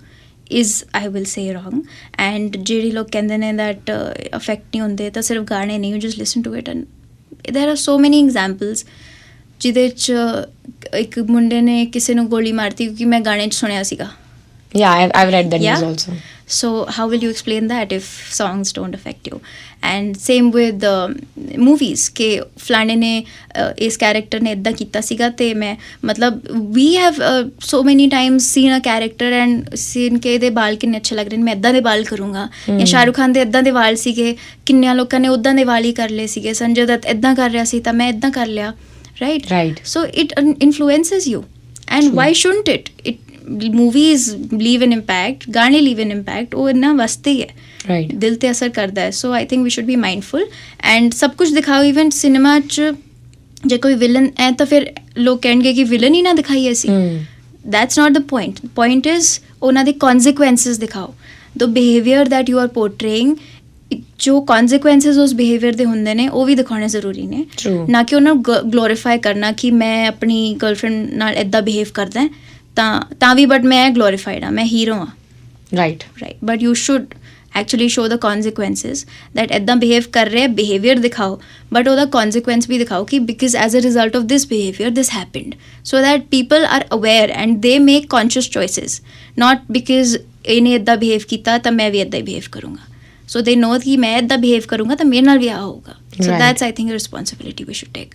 is, I will say, wrong. And ਜਿਹੜੇ ਲੋਕ ਕਹਿੰਦੇ ਨੇ that affect ਨਹੀਂ ਹੁੰਦੇ ਤਾਂ ਸਿਰਫ ਗਾਣੇ ਨਹੀਂ, you just listen to it. And there are so many examples ਜਿਹਦੇ 'ਚ ਇੱਕ ਮੁੰਡੇ ਨੇ ਕਿਸੇ ਨੂੰ ਗੋਲੀ ਮਾਰਤੀ ਕਿਉਂਕਿ ਮੈਂ ਗਾਣੇ 'ਚ ਸੁਣਿਆ ਸੀਗਾ। Yeah, I've read that news also. So how will you explain that if songs don't affect you? And same with movies ਕਿ ਫਲਾਣੇ ਨੇ ਇਸ ਕੈਰੈਕਟਰ ਨੇ ਇੱਦਾਂ ਕੀਤਾ ਸੀਗਾ ਤੇ ਮੈਂ ਮਤਲਬ we have so many times seen a character and seen ਕਿ ਇਹਦੇ ਬਾਲ ਕਿੰਨੇ ਅੱਛੇ ਲੱਗ ਰਹੇ ਨੇ, ਮੈਂ ਇੱਦਾਂ ਦੇ ਬਾਲ ਕਰੂੰਗਾ। ਜਾਂ ਸ਼ਾਹਰੁਖ ਖਾਨ ਦੇ ਇੱਦਾਂ ਦੇ ਵਾਲ ਸੀਗੇ, ਕਿੰਨਿਆਂ ਲੋਕਾਂ ਨੇ ਉੱਦਾਂ ਦੇ ਵਾਲ ਹੀ ਕਰ ਲਏ ਸੀਗੇ। ਸੰਜੇ ਦੱਤ ਇੱਦਾਂ ਕਰ ਰਿਹਾ ਸੀ ਤਾਂ ਮੈਂ ਇੱਦਾਂ ਕਰ ਲਿਆ। Right. So it influences you, and why shouldn't it? Movies leave an impact, ਗਾਣੇ leave an impact, ਉਹ ਇਹਨਾਂ ਵਾਸਤੇ ਹੀ ਹੈ, Right. ਦਿਲ ਤੇ ਅਸਰ ਕਰਦਾ ਹੈ। So I think we should be mindful and ਸਭ ਕੁਝ ਦਿਖਾਓ। ਇਵਨ ਸਿਨੇਮਾ 'ਚ ਜੇ ਕੋਈ ਵਿਲਨ ਹੈ ਤਾਂ ਫਿਰ ਲੋਕ ਕਹਿਣਗੇ ਕਿ ਵਿਲਨ ਹੀ ਨਾ ਦਿਖਾਈਏ ਅਸੀਂ। that's not the point. The point is ਉਹਨਾਂ ਦੇ consequences ਦਿਖਾਓ। the behavior that you are portraying, ਜੋ consequences ਉਸ behavior ਦੇ ਹੁੰਦੇ ਨੇ ਉਹ ਵੀ ਦਿਖਾਉਣੇ ਜ਼ਰੂਰੀ ਨੇ। True. ਨਾ ਕਿ ਉਹਨਾਂ ਨੂੰ ਗਲੋਰੀਫਾਈ ਕਰਨਾ ਕਿ ਮੈਂ ਆਪਣੀ ਗਰਲਫ੍ਰੈਂਡ ਨਾਲ ਇੱਦਾਂ ਬਿਹੇਵ ਕਰਦਾ ਤਾਂ ਵੀ ਬਟ ਮੈਂ ਗਲੋਰੀਫਾਈਡ ਹਾਂ, ਮੈਂ ਹੀਰੋ ਹਾਂ। Right. But you should actually show the consequences that ਇੱਦਾਂ ਬਿਹੇਵ ਕਰ ਰਿਹਾ, ਬਿਹੇਵੀਅਰ ਦਿਖਾਓ ਬਟ ਉਹਦਾ consequence ਵੀ ਦਿਖਾਓ ਕਿ because as a result of this behaviour this happened, so that people are aware and they make conscious choices, not because ਇਹਨੇ ਇੱਦਾਂ ਬਿਹੇਵ ਕੀਤਾ ਤਾਂ ਮੈਂ ਵੀ ਇੱਦਾਂ ਹੀ ਬਿਹੇਵ ਕਰੂੰਗਾ। ਸੋ ਦੇ ਨੋ ਕਿ ਮੈਂ ਇੱਦਾਂ ਬਿਹੇਵ ਕਰੂੰਗਾ ਤਾਂ ਮੇਰੇ ਨਾਲ ਵੀ ਆ ਹੋਊਗਾ। So that's I think responsibility we should take.